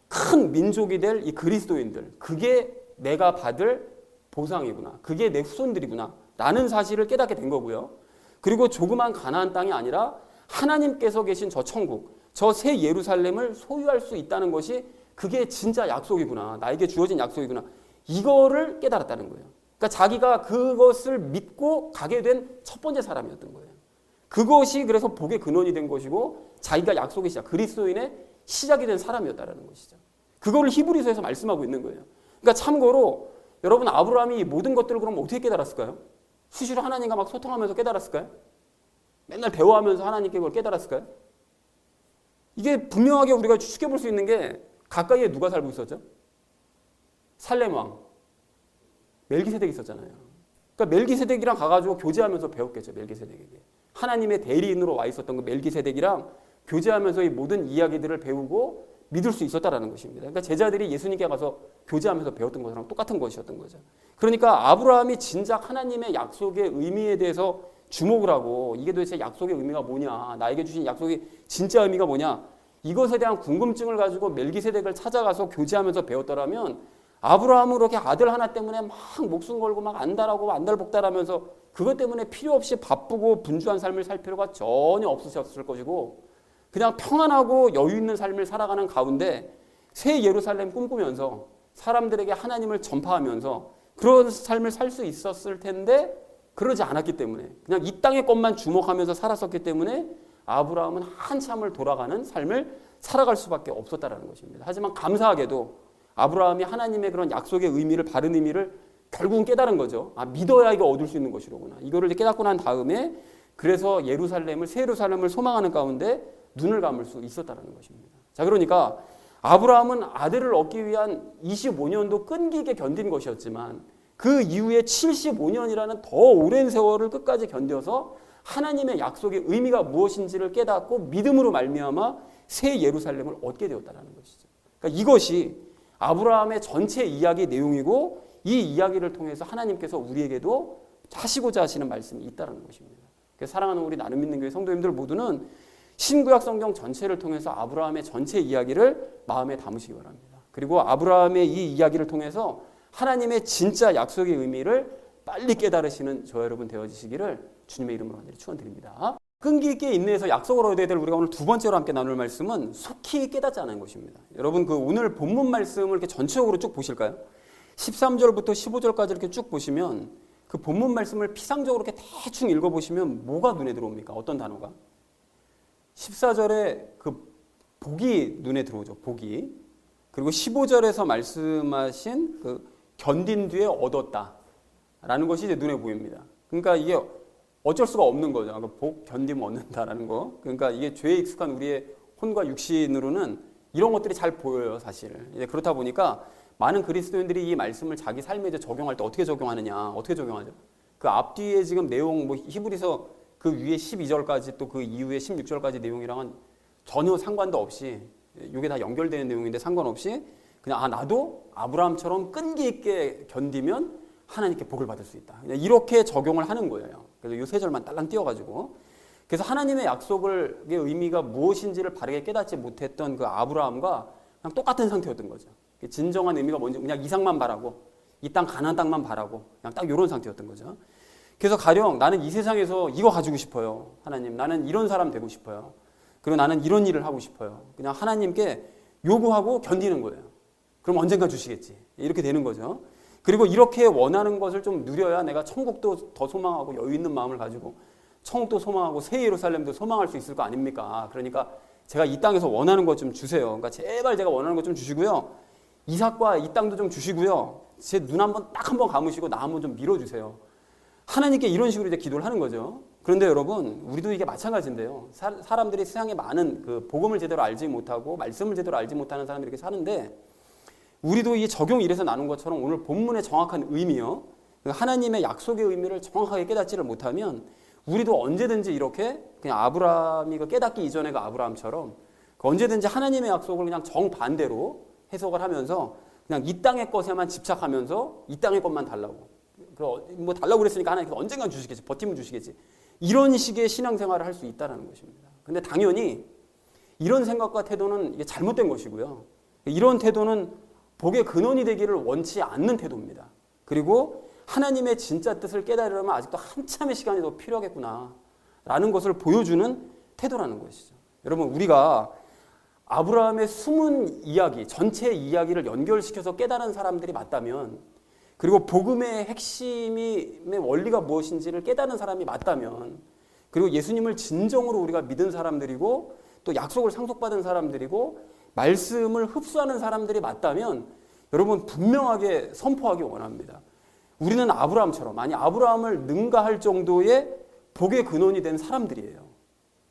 큰 민족이 될 이 그리스도인들, 그게 내가 받을 보상이구나. 그게 내 후손들이구나 라는 사실을 깨닫게 된 거고요. 그리고 조그만 가나안 땅이 아니라 하나님께서 계신 저 천국, 저 새 예루살렘을 소유할 수 있다는 것이 그게 진짜 약속이구나. 나에게 주어진 약속이구나. 이거를 깨달았다는 거예요. 그러니까 자기가 그것을 믿고 가게 된 첫 번째 사람이었던 거예요. 그것이 그래서 복의 근원이 된 것이고 자기가 약속의 시작, 그리스도인의 시작이 된 사람이었다는 것이죠. 그거를 히브리서에서 말씀하고 있는 거예요. 그러니까 참고로 여러분 아브라함이 모든 것들을 그럼 어떻게 깨달았을까요? 수시로 하나님과 막 소통하면서 깨달았을까요? 맨날 대화하면서 하나님께 그걸 깨달았을까요? 이게 분명하게 우리가 추측해 볼 수 있는 게 가까이에 누가 살고 있었죠? 살렘 왕 멜기세덱이 있었잖아요. 그러니까 멜기세덱이랑 가가지고 교제하면서 배웠겠죠. 멜기세덱에게 하나님의 대리인으로 와 있었던 그 멜기세덱이랑 교제하면서 이 모든 이야기들을 배우고 믿을 수 있었다라는 것입니다. 그러니까 제자들이 예수님께 가서 교제하면서 배웠던 것이랑 똑같은 것이었던 거죠. 그러니까 아브라함이 진작 하나님의 약속의 의미에 대해서 주목을 하고 이게 도대체 약속의 의미가 뭐냐, 나에게 주신 약속의 진짜 의미가 뭐냐, 이것에 대한 궁금증을 가지고 멜기세덱을 찾아가서 교제하면서 배웠더라면 아브라함은 그렇게 아들 하나 때문에 막 목숨 걸고 막 안달하고 안달복달하면서 그것 때문에 필요 없이 바쁘고 분주한 삶을 살 필요가 전혀 없으셨을 것이고 그냥 평안하고 여유 있는 삶을 살아가는 가운데 새 예루살렘 꿈꾸면서 사람들에게 하나님을 전파하면서 그런 삶을 살 수 있었을 텐데 그러지 않았기 때문에 그냥 이 땅의 것만 주목하면서 살았었기 때문에 아브라함은 한참을 돌아가는 삶을 살아갈 수밖에 없었다는 것입니다. 하지만 감사하게도 아브라함이 하나님의 그런 약속의 의미를, 바른 의미를 결국은 깨달은 거죠. 믿어야 이거 얻을 수 있는 것이로구나. 이거를 깨닫고 난 다음에 그래서 예루살렘을, 새 예루살렘을 소망하는 가운데 눈을 감을 수 있었다는 것입니다. 자, 그러니까 아브라함은 아들을 얻기 위한 25년도 끈기게 견딘 것이었지만 그 이후에 75년이라는 더 오랜 세월을 끝까지 견뎌서 하나님의 약속의 의미가 무엇인지를 깨닫고 믿음으로 말미암아 새 예루살렘을 얻게 되었다는 것이죠. 그러니까 이것이 아브라함의 전체 이야기 내용이고 이 이야기를 통해서 하나님께서 우리에게도 하시고자 하시는 말씀이 있다는 것입니다. 그래서 사랑하는 우리 나눔 믿는 교회 성도님들 모두는 신구약 성경 전체를 통해서 아브라함의 전체 이야기를 마음에 담으시기 바랍니다. 그리고 아브라함의 이 이야기를 통해서 하나님의 진짜 약속의 의미를 빨리 깨달으시는 저 여러분 되어지시기를 주님의 이름으로 간절히 축원드립니다. 끈기 있게 인내해서 약속을 얻어야 될 우리가 오늘 두 번째로 함께 나눌 말씀은 속히 깨닫지 않은 것입니다. 여러분 그 오늘 본문 말씀을 이렇게 전체적으로 쭉 보실까요? 13절부터 15절까지 이렇게 쭉 보시면 그 본문 말씀을 피상적으로 이렇게 대충 읽어보시면 뭐가 눈에 들어옵니까? 어떤 단어가? 14절에 그 복이 눈에 들어오죠. 복이. 그리고 15절에서 말씀하신 그 견딘 뒤에 얻었다 라는 것이 이제 눈에 보입니다. 그러니까 이게 어쩔 수가 없는 거죠. 복, 견디면 얻는다라는 거. 그러니까 이게 죄에 익숙한 우리의 혼과 육신으로는 이런 것들이 잘 보여요, 사실. 이제 그렇다 보니까 많은 그리스도인들이 이 말씀을 자기 삶에 이제 적용할 때 어떻게 적용하느냐, 어떻게 적용하죠? 그 앞뒤에 지금 내용, 뭐 히브리서 그 위에 12절까지 또 그 이후에 16절까지 내용이랑은 전혀 상관도 없이 이게 다 연결되는 내용인데 상관없이 그냥 나도 아브라함처럼 끈기 있게 견디면 하나님께 복을 받을 수 있다. 그냥 이렇게 적용을 하는 거예요. 그래서 이 세 절만 딸랑 띄워가지고 그래서 하나님의 약속의 의미가 무엇인지를 바르게 깨닫지 못했던 그 아브라함과 그냥 똑같은 상태였던 거죠. 진정한 의미가 뭔지 그냥 이상만 바라고 이 땅 가나안 땅만 바라고 그냥 딱 이런 상태였던 거죠. 그래서 가령 나는 이 세상에서 이거 가지고 싶어요. 하나님, 나는 이런 사람 되고 싶어요. 그리고 나는 이런 일을 하고 싶어요. 그냥 하나님께 요구하고 견디는 거예요. 그럼 언젠가 주시겠지. 이렇게 되는 거죠. 그리고 이렇게 원하는 것을 좀 누려야 내가 천국도 더 소망하고 여유 있는 마음을 가지고 천국도 소망하고 새 예루살렘도 소망할 수 있을 거 아닙니까? 그러니까 제가 이 땅에서 원하는 것 좀 주세요. 그러니까 제발 제가 원하는 것 좀 주시고요. 이삭과 이 땅도 좀 주시고요. 제 눈 한번 딱 한번 감으시고 나 한번 좀 밀어주세요. 하나님께 이런 식으로 이제 기도를 하는 거죠. 그런데 여러분, 우리도 이게 마찬가지인데요. 사람들이 세상에 많은 그 복음을 제대로 알지 못하고 말씀을 제대로 알지 못하는 사람들이 이렇게 사는데 우리도 이 적용 1에서 나눈 것처럼 오늘 본문의 정확한 의미요. 하나님의 약속의 의미를 정확하게 깨닫지를 못하면 우리도 언제든지 이렇게 그냥 아브라함이 깨닫기 이전에 그 아브라함처럼 언제든지 하나님의 약속을 그냥 정반대로 해석을 하면서 그냥 이 땅의 것에만 집착하면서 이 땅의 것만 달라고. 뭐 달라고 그랬으니까 하나님께서 언젠간 주시겠지. 버티면 주시겠지. 이런 식의 신앙생활을 할 수 있다는 것입니다. 근데 당연히 이런 생각과 태도는 이게 잘못된 것이고요. 이런 태도는 복의 근원이 되기를 원치 않는 태도입니다. 그리고 하나님의 진짜 뜻을 깨달으려면 아직도 한참의 시간이 더 필요하겠구나 라는 것을 보여주는 태도라는 것이죠. 여러분, 우리가 아브라함의 숨은 이야기, 전체 이야기를 연결시켜서 깨달은 사람들이 맞다면, 그리고 복음의 핵심의 원리가 무엇인지를 깨달은 사람이 맞다면, 그리고 예수님을 진정으로 우리가 믿은 사람들이고 또 약속을 상속받은 사람들이고 말씀을 흡수하는 사람들이 맞다면 여러분 분명하게 선포하기 원합니다. 우리는 아브라함처럼, 아니 아브라함을 능가할 정도의 복의 근원이 된 사람들이에요.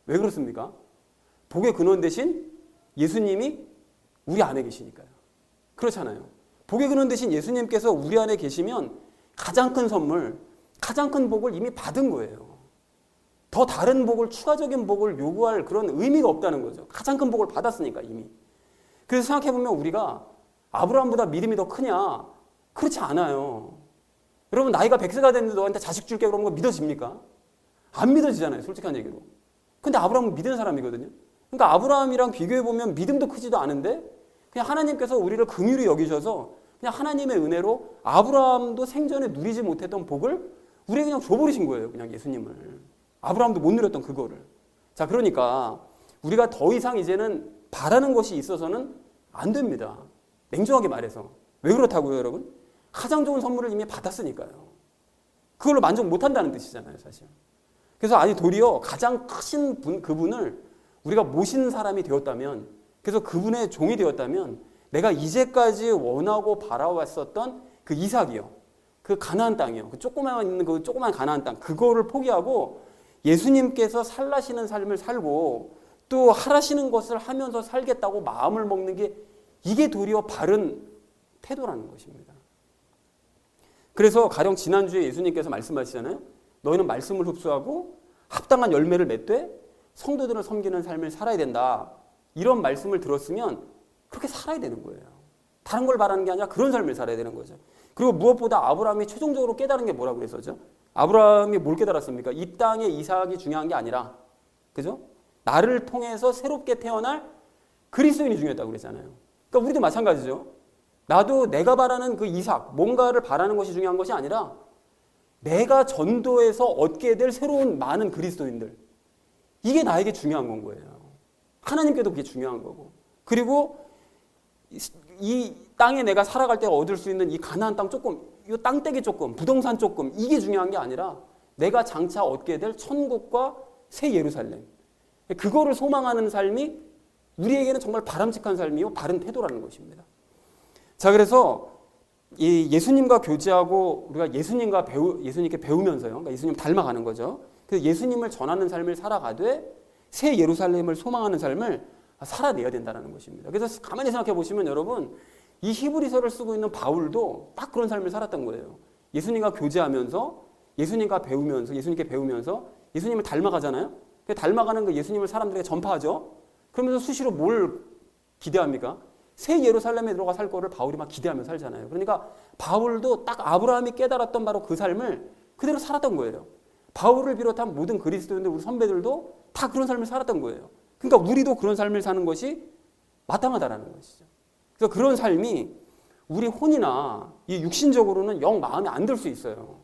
왜 그렇습니까? 복의 근원 대신 예수님이 우리 안에 계시니까요. 그렇잖아요. 복의 근원 대신 예수님께서 우리 안에 계시면 가장 큰 선물, 가장 큰 복을 이미 받은 거예요. 더 다른 복을, 추가적인 복을 요구할 그런 의미가 없다는 거죠. 가장 큰 복을 받았으니까 이미. 그래서 생각해보면 우리가 아브라함보다 믿음이 더 크냐? 그렇지 않아요. 여러분 나이가 100세가 됐는데 너한테 자식 줄게 그러는 거 믿어집니까? 안 믿어지잖아요. 솔직한 얘기로. 근데 아브라함은 믿는 사람이거든요. 그러니까 아브라함이랑 비교해보면 믿음도 크지도 않은데 그냥 하나님께서 우리를 긍휼히 여기셔서 그냥 하나님의 은혜로 아브라함도 생전에 누리지 못했던 복을 우리에게 그냥 줘버리신 거예요. 그냥 예수님을. 아브라함도 못 누렸던 그거를. 자, 그러니까 우리가 더 이상 이제는 바라는 것이 있어서는 안 됩니다. 냉정하게 말해서. 왜 그렇다고요, 여러분? 가장 좋은 선물을 이미 받았으니까요. 그걸로 만족 못한다는 뜻이잖아요, 사실. 그래서 아니 도리어 가장 크신 그분을 우리가 모시는 사람이 되었다면, 그래서 그분의 종이 되었다면 내가 이제까지 원하고 바라왔었던 그 이삭이요, 그 가나안 땅이요, 그 조그만 있는 그 조그만 가나안 땅, 그거를 포기하고 예수님께서 살라시는 삶을 살고 또 하라시는 것을 하면서 살겠다고 마음을 먹는 게 이게 도리어 바른 태도라는 것입니다. 그래서 가령 지난주에 예수님께서 말씀하시잖아요. 너희는 말씀을 흡수하고 합당한 열매를 맺되 성도들을 섬기는 삶을 살아야 된다. 이런 말씀을 들었으면 그렇게 살아야 되는 거예요. 다른 걸 바라는 게 아니라 그런 삶을 살아야 되는 거죠. 그리고 무엇보다 아브라함이 최종적으로 깨달은 게 뭐라고 그랬었죠? 아브라함이 뭘 깨달았습니까? 이 땅의 이삭이 중요한 게 아니라, 그죠? 나를 통해서 새롭게 태어날 그리스도인이 중요했다고 그랬잖아요. 그러니까 우리도 마찬가지죠. 나도 내가 바라는 그 이삭, 뭔가를 바라는 것이 중요한 것이 아니라 내가 전도해서 얻게 될 새로운 많은 그리스도인들, 이게 나에게 중요한 건 거예요. 하나님께도 그게 중요한 거고, 그리고 이 땅에 내가 살아갈 때 얻을 수 있는 이 가나안 땅 조금, 이 땅떼기 조금, 부동산 조금, 이게 중요한 게 아니라 내가 장차 얻게 될 천국과 새 예루살렘, 그거를 소망하는 삶이 우리에게는 정말 바람직한 삶이요, 바른 태도라는 것입니다. 자, 그래서 이 예수님과 교제하고 우리가 예수님께 배우면서요, 그러니까 예수님 닮아가는 거죠. 그래서 예수님을 전하는 삶을 살아가되 새 예루살렘을 소망하는 삶을 살아내야 된다는 것입니다. 그래서 가만히 생각해 보시면 여러분, 이 히브리서를 쓰고 있는 바울도 딱 그런 삶을 살았던 거예요. 예수님과 교제하면서, 예수님과 배우면서, 예수님께 배우면서 예수님을 닮아가잖아요. 닮아가는 그 예수님을 사람들에게 전파하죠. 그러면서 수시로 뭘 기대합니까? 새 예루살렘에 들어가 살 거를 바울이 막 기대하며 살잖아요. 그러니까 바울도 딱 아브라함이 깨달았던 바로 그 삶을 그대로 살았던 거예요. 바울을 비롯한 모든 그리스도인들, 우리 선배들도 다 그런 삶을 살았던 거예요. 그러니까 우리도 그런 삶을 사는 것이 마땅하다라는 것이죠. 그래서 그런 삶이 우리 혼이나 이 육신적으로는 영 마음에 안 들 수 있어요.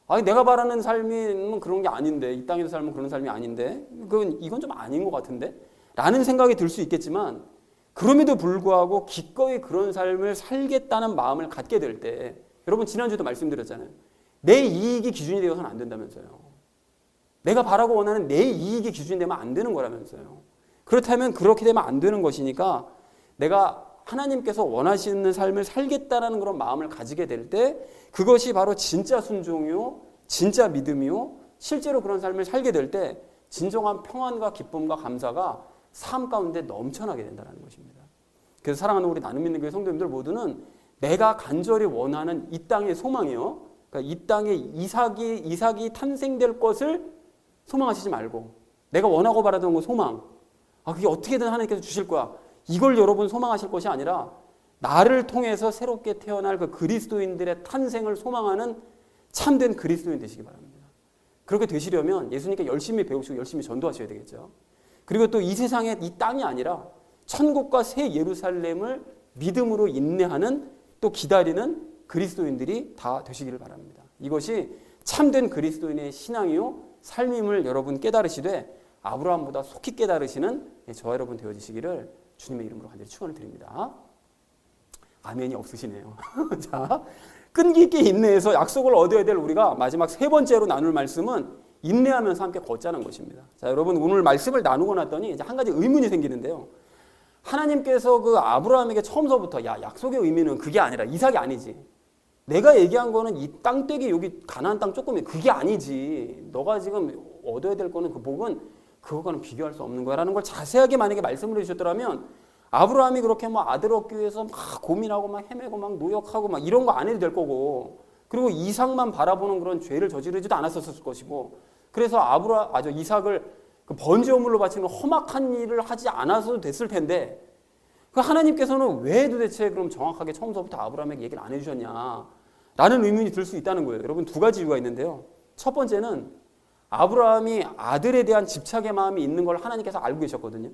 아니 내가 바라는 삶은 그런 게 아닌데, 이 땅에서 살면 그런 삶이 아닌데, 이건 좀 아닌 것 같은데? 라는 생각이 들 수 있겠지만, 그럼에도 불구하고 기꺼이 그런 삶을 살겠다는 마음을 갖게 될 때, 여러분 지난주에도 말씀드렸잖아요. 내 이익이 기준이 되어서는 안 된다면서요. 내가 바라고 원하는 내 이익이 기준이 되면 안 되는 거라면서요. 그렇다면 그렇게 되면 안 되는 것이니까 내가 하나님께서 원하시는 삶을 살겠다는 그런 마음을 가지게 될 때 그것이 바로 진짜 순종이요, 진짜 믿음이요, 실제로 그런 삶을 살게 될 때 진정한 평안과 기쁨과 감사가 삶 가운데 넘쳐나게 된다는 것입니다. 그래서 사랑하는 우리 나눔 믿는 교회 성도님들 모두는 내가 간절히 원하는 이 땅의 소망이요, 그러니까 이 땅에 이삭이 탄생될 것을 소망하시지 말고 내가 원하고 바라던 그 소망, 그게 어떻게든 하나님께서 주실 거야, 이걸 여러분 소망하실 것이 아니라 나를 통해서 새롭게 태어날 그 그리스도인들의 탄생을 소망하는 참된 그리스도인 되시기 바랍니다. 그렇게 되시려면 예수님께 열심히 배우시고 열심히 전도하셔야 되겠죠. 그리고 또 이 세상에 이 땅이 아니라 천국과 새 예루살렘을 믿음으로 인내하는, 또 기다리는 그리스도인들이 다 되시기를 바랍니다. 이것이 참된 그리스도인의 신앙이요 삶임을 여러분 깨달으시되 아브라함보다 속히 깨달으시는 저와 여러분 되어지시기를 주님의 이름으로 간절히 축원을 드립니다. 아멘이 없으시네요. 자, 끈기 있게 인내해서 약속을 얻어야 될 우리가 마지막 세 번째로 나눌 말씀은 인내하면서 함께 걷자는 것입니다. 자, 여러분 오늘 말씀을 나누고 났더니 이제 한 가지 의문이 생기는데요. 하나님께서 그 아브라함에게 처음서부터 약속의 의미는 그게 아니라 이삭이 아니지. 내가 얘기한 거는 이 땅떼기 여기 가나안 땅 조금이 그게 아니지. 너가 지금 얻어야 될 거는 그 복은 그거과는 비교할 수 없는 거야라는 걸 자세하게 만약에 말씀을 해주셨더라면 아브라함이 그렇게 뭐 아들 얻기 위해서 막 고민하고 막 헤매고 막 노력하고 막 이런 거 안 해도 될 거고, 그리고 이삭만 바라보는 그런 죄를 저지르지도 않았었을 것이고, 그래서 이삭을 그 번제물로 바치는 험악한 일을 하지 않아서도 됐을 텐데 그 하나님께서는 왜 도대체 그럼 정확하게 처음부터 아브라함에게 얘기를 안 해주셨냐? 라는 의문이 들 수 있다는 거예요. 여러분, 두 가지 이유가 있는데요. 첫 번째는 아브라함이 아들에 대한 집착의 마음이 있는 걸 하나님께서 알고 계셨거든요.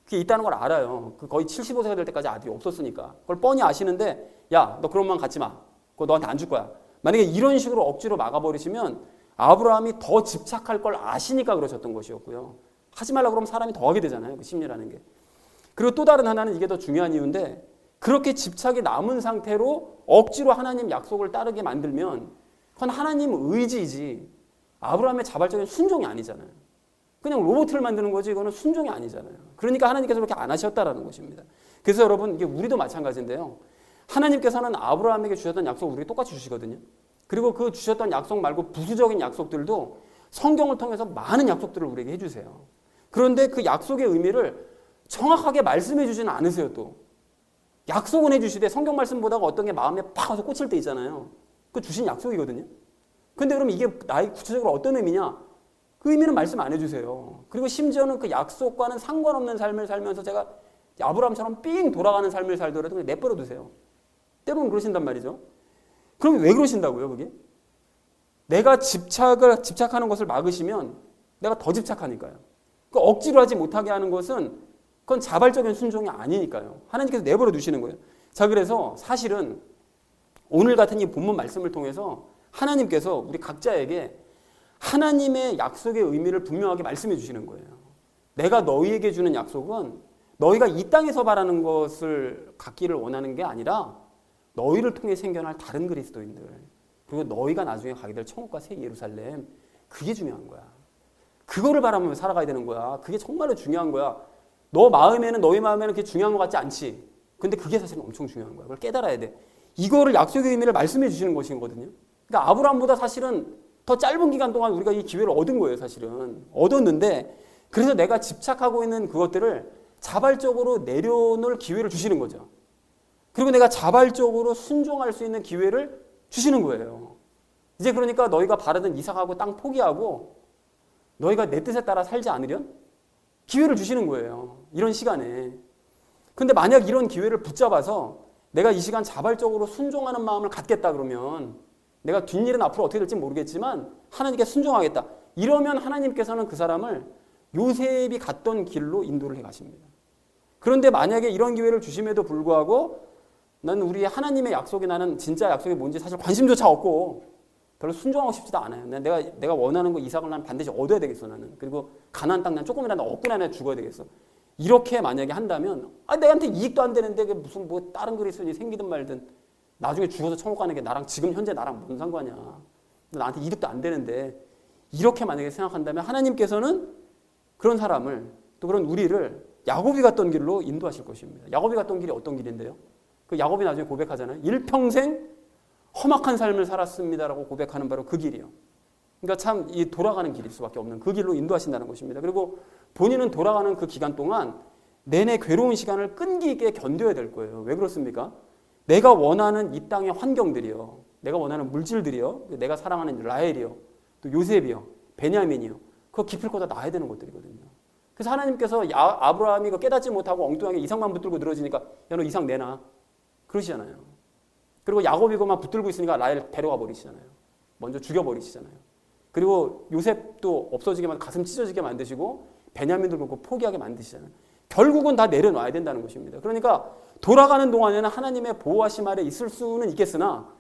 그게 있다는 걸 알아요. 그 거의 75세가 될 때까지 아들이 없었으니까. 그걸 뻔히 아시는데, 야, 너 그런 마음 갖지 마. 그거 너한테 안 줄 거야. 만약에 이런 식으로 억지로 막아버리시면 아브라함이 더 집착할 걸 아시니까 그러셨던 것이었고요. 하지 말라 그러면 사람이 더 하게 되잖아요. 그 심리라는 게. 그리고 또 다른 하나는 이게 더 중요한 이유인데, 그렇게 집착이 남은 상태로 억지로 하나님 약속을 따르게 만들면 그건 하나님 의지이지 아브라함의 자발적인 순종이 아니잖아요. 그냥 로봇을 만드는 거지 이거는 순종이 아니잖아요. 그러니까 하나님께서 그렇게 안 하셨다라는 것입니다. 그래서 여러분, 이게 우리도 마찬가지인데요. 하나님께서는 아브라함에게 주셨던 약속을 우리에게 똑같이 주시거든요. 그리고 그 주셨던 약속 말고 부수적인 약속들도 성경을 통해서 많은 약속들을 우리에게 해주세요. 그런데 그 약속의 의미를 정확하게 말씀해 주지는 않으세요. 또 약속은 해주시되 성경 말씀보다가 어떤 게 마음에 팍 와서 꽂힐 때 있잖아요. 그 주신 약속이거든요. 근데 그럼 이게 나의 구체적으로 어떤 의미냐? 그 의미는 말씀 안 해주세요. 그리고 심지어는 그 약속과는 상관없는 삶을 살면서 제가 아브라함처럼 삥 돌아가는 삶을 살더라도 그냥 내버려 두세요. 때로는 그러신단 말이죠. 그럼 왜 그러신다고요, 그게? 내가 집착하는 것을 막으시면 내가 더 집착하니까요. 그 억지로 하지 못하게 하는 것은 그건 자발적인 순종이 아니니까요. 하나님께서 내버려 두시는 거예요. 자, 그래서 사실은 오늘 같은 이 본문 말씀을 통해서 하나님께서 우리 각자에게 하나님의 약속의 의미를 분명하게 말씀해 주시는 거예요. 내가 너희에게 주는 약속은 너희가 이 땅에서 바라는 것을 갖기를 원하는 게 아니라 너희를 통해 생겨날 다른 그리스도인들, 그리고 너희가 나중에 가게 될 천국과 새 예루살렘, 그게 중요한 거야. 그거를 바라보며 살아가야 되는 거야. 그게 정말로 중요한 거야. 너희 마음에는 그게 중요한 것 같지 않지. 근데 그게 사실은 엄청 중요한 거야. 그걸 깨달아야 돼. 이거를 약속의 의미를 말씀해 주시는 것이거든요. 그러니까 아브라함보다 사실은 더 짧은 기간 동안 우리가 이 기회를 얻은 거예요. 사실은 얻었는데, 그래서 내가 집착하고 있는 그것들을 자발적으로 내려놓을 기회를 주시는 거죠. 그리고 내가 자발적으로 순종할 수 있는 기회를 주시는 거예요. 이제 그러니까 너희가 바라던 이삭하고 땅 포기하고 너희가 내 뜻에 따라 살지 않으련 기회를 주시는 거예요. 이런 시간에. 근데 만약 이런 기회를 붙잡아서 내가 이 시간 자발적으로 순종하는 마음을 갖겠다 그러면, 내가 뒷일은 앞으로 어떻게 될지 모르겠지만 하나님께 순종하겠다, 이러면 하나님께서는 그 사람을 요셉이 갔던 길로 인도를 해 가십니다. 그런데 만약에 이런 기회를 주심에도 불구하고 나는 우리 하나님의 약속이, 나는 진짜 약속이 뭔지 사실 관심조차 없고 별로 순종하고 싶지도 않아요. 내가 원하는 거 이삭을 난 반드시 얻어야 되겠어, 나는. 그리고 가나안 땅 난 조금이라도 얻고 나면 죽어야 되겠어. 이렇게 만약에 한다면, 내한테 이익도 안 되는데 그게 무슨 뭐 다른 그리스도인이 생기든 말든 나중에 죽어서 천국 가는 게 나랑 지금 현재 나랑 무슨 상관이야. 나한테 이득도 안 되는데, 이렇게 만약에 생각한다면 하나님께서는 그런 사람을, 또 그런 우리를 야곱이 갔던 길로 인도하실 것입니다. 야곱이 갔던 길이 어떤 길인데요? 그 야곱이 나중에 고백하잖아요. 일평생 험악한 삶을 살았습니다라고 고백하는 바로 그 길이요. 그러니까 참 이 돌아가는 길일 수밖에 없는 그 길로 인도하신다는 것입니다. 그리고 본인은 돌아가는 그 기간 동안 내내 괴로운 시간을 끈기 있게 견뎌야 될 거예요. 왜 그렇습니까? 내가 원하는 이 땅의 환경들이요, 내가 원하는 물질들이요, 내가 사랑하는 라헬이요, 또 요셉이요, 베냐민이요, 그거 기필코 다 나야 되는 것들이거든요. 그래서 하나님께서 아브라함이 이거 깨닫지 못하고 엉뚱하게 이삭만 붙들고 늘어지니까 야, 너 이삭 내놔, 그러시잖아요. 그리고 야곱이 그만 붙들고 있으니까 라헬 데려가 버리시잖아요. 먼저 죽여버리시잖아요. 그리고 요셉도 없어지게 가슴 찢어지게 만드시고 베냐민도 그렇고 포기하게 만드시잖아요. 결국은 다 내려놔야 된다는 것입니다. 그러니까 돌아가는 동안에는 하나님의 보호하심 아래 있을 수는 있겠으나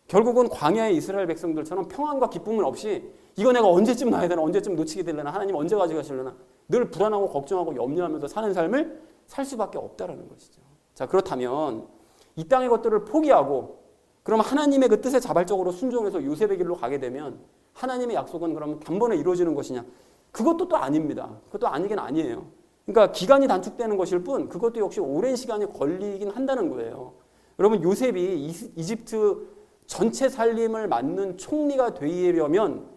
결국은 광야의 이스라엘 백성들처럼 평안과 기쁨은 없이 이거 내가 언제쯤 놔야 되나, 언제쯤 놓치게 되려나, 하나님 언제 가져가시려나, 늘 불안하고 걱정하고 염려하면서 사는 삶을 살 수밖에 없다라는 것이죠. 자, 그렇다면 이 땅의 것들을 포기하고 그럼 하나님의 그 뜻에 자발적으로 순종해서 요셉의 길로 가게 되면 하나님의 약속은 그러면 단번에 이루어지는 것이냐? 그것도 또 아닙니다. 그것도 아니긴 아니에요. 그러니까 기간이 단축되는 것일 뿐 그것도 역시 오랜 시간이 걸리긴 한다는 거예요. 여러분, 요셉이 이집트 전체 살림을 맡는 총리가 되려면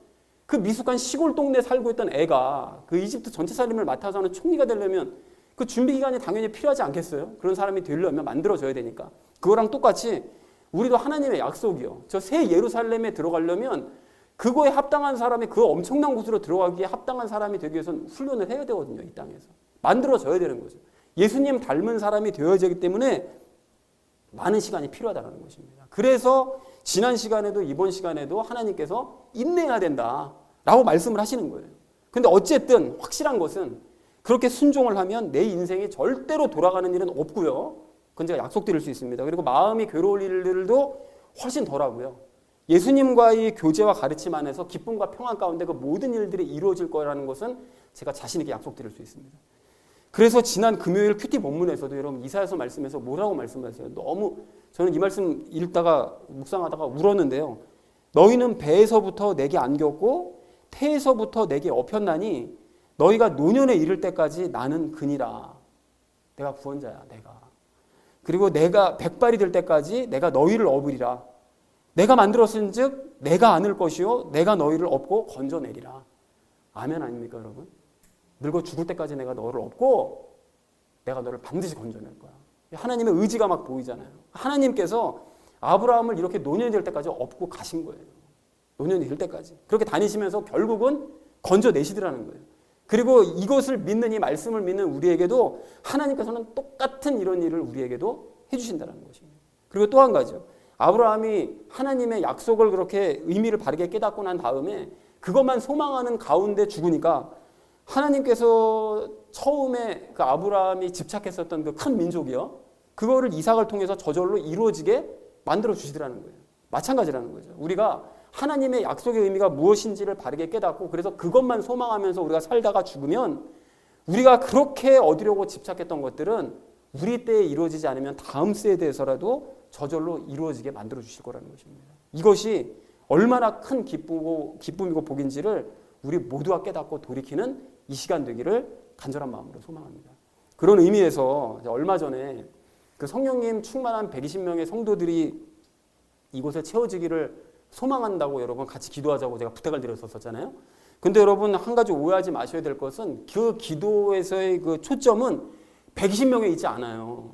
그 미숙한 시골 동네에 살고 있던 애가 그 이집트 전체 살림을 맡아서 하는 총리가 되려면 그 준비 기간이 당연히 필요하지 않겠어요? 그런 사람이 되려면 만들어져야 되니까. 그거랑 똑같이 우리도 하나님의 약속이요, 저 새 예루살렘에 들어가려면 그거에 합당한 사람이, 그 엄청난 곳으로 들어가기에 합당한 사람이 되기 위해서는 훈련을 해야 되거든요. 이 땅에서 만들어져야 되는 거죠. 예수님 닮은 사람이 되어야 되기 때문에 많은 시간이 필요하다는 것입니다. 그래서 지난 시간에도 이번 시간에도 하나님께서 인내해야 된다라고 말씀을 하시는 거예요. 근데 어쨌든 확실한 것은 그렇게 순종을 하면 내 인생이 절대로 돌아가는 일은 없고요. 그건 제가 약속드릴 수 있습니다. 그리고 마음이 괴로울 일들도 훨씬 덜하고요. 예수님과의 교제와 가르침 안에서 기쁨과 평안 가운데 그 모든 일들이 이루어질 거라는 것은 제가 자신 있게 약속드릴 수 있습니다. 그래서 지난 금요일 큐티 본문에서도 여러분 이사야서 말씀에서 뭐라고 말씀하세요? 너무 저는 이 말씀 읽다가 묵상하다가 울었는데요. 너희는 배에서부터 내게 안겼고 태에서부터 내게 업혔나니 너희가 노년에 이를 때까지 나는 그니라. 내가 구원자야, 내가. 그리고 내가 백발이 될 때까지 내가 너희를 업으리라. 내가 만들었은즉 내가 안을 것이요 내가 너희를 업고 건져내리라. 아멘 아닙니까 여러분? 늙어 죽을 때까지 내가 너를 업고 내가 너를 반드시 건져낼 거야. 하나님의 의지가 막 보이잖아요. 하나님께서 아브라함을 이렇게 노년이 될 때까지 업고 가신 거예요. 노년이 될 때까지. 그렇게 다니시면서 결국은 건져내시더라는 거예요. 그리고 이것을 믿는 이 말씀을 믿는 우리에게도 하나님께서는 똑같은 이런 일을 우리에게도 해주신다는 것입니다. 그리고 또 한 가지요. 아브라함이 하나님의 약속을 그렇게 의미를 바르게 깨닫고 난 다음에 그것만 소망하는 가운데 죽으니까 하나님께서 처음에 그 아브라함이 집착했었던 그 큰 민족이요. 그거를 이삭을 통해서 저절로 이루어지게 만들어 주시더라는 거예요. 마찬가지라는 거죠. 우리가 하나님의 약속의 의미가 무엇인지를 바르게 깨닫고 그래서 그것만 소망하면서 우리가 살다가 죽으면 우리가 그렇게 얻으려고 집착했던 것들은 우리 때에 이루어지지 않으면 다음 세대에서라도 저절로 이루어지게 만들어 주실 거라는 것입니다. 이것이 얼마나 큰 기쁨이고 복인지를 우리 모두가 깨닫고 돌이키는 이 시간 되기를 간절한 마음으로 소망합니다. 그런 의미에서 얼마 전에 그 성령님 충만한 120명의 성도들이 이곳에 채워지기를 소망한다고 여러분 같이 기도하자고 제가 부탁을 드렸었잖아요. 근데 여러분 한 가지 오해하지 마셔야 될 것은 그 기도에서의 그 초점은 120명에 있지 않아요.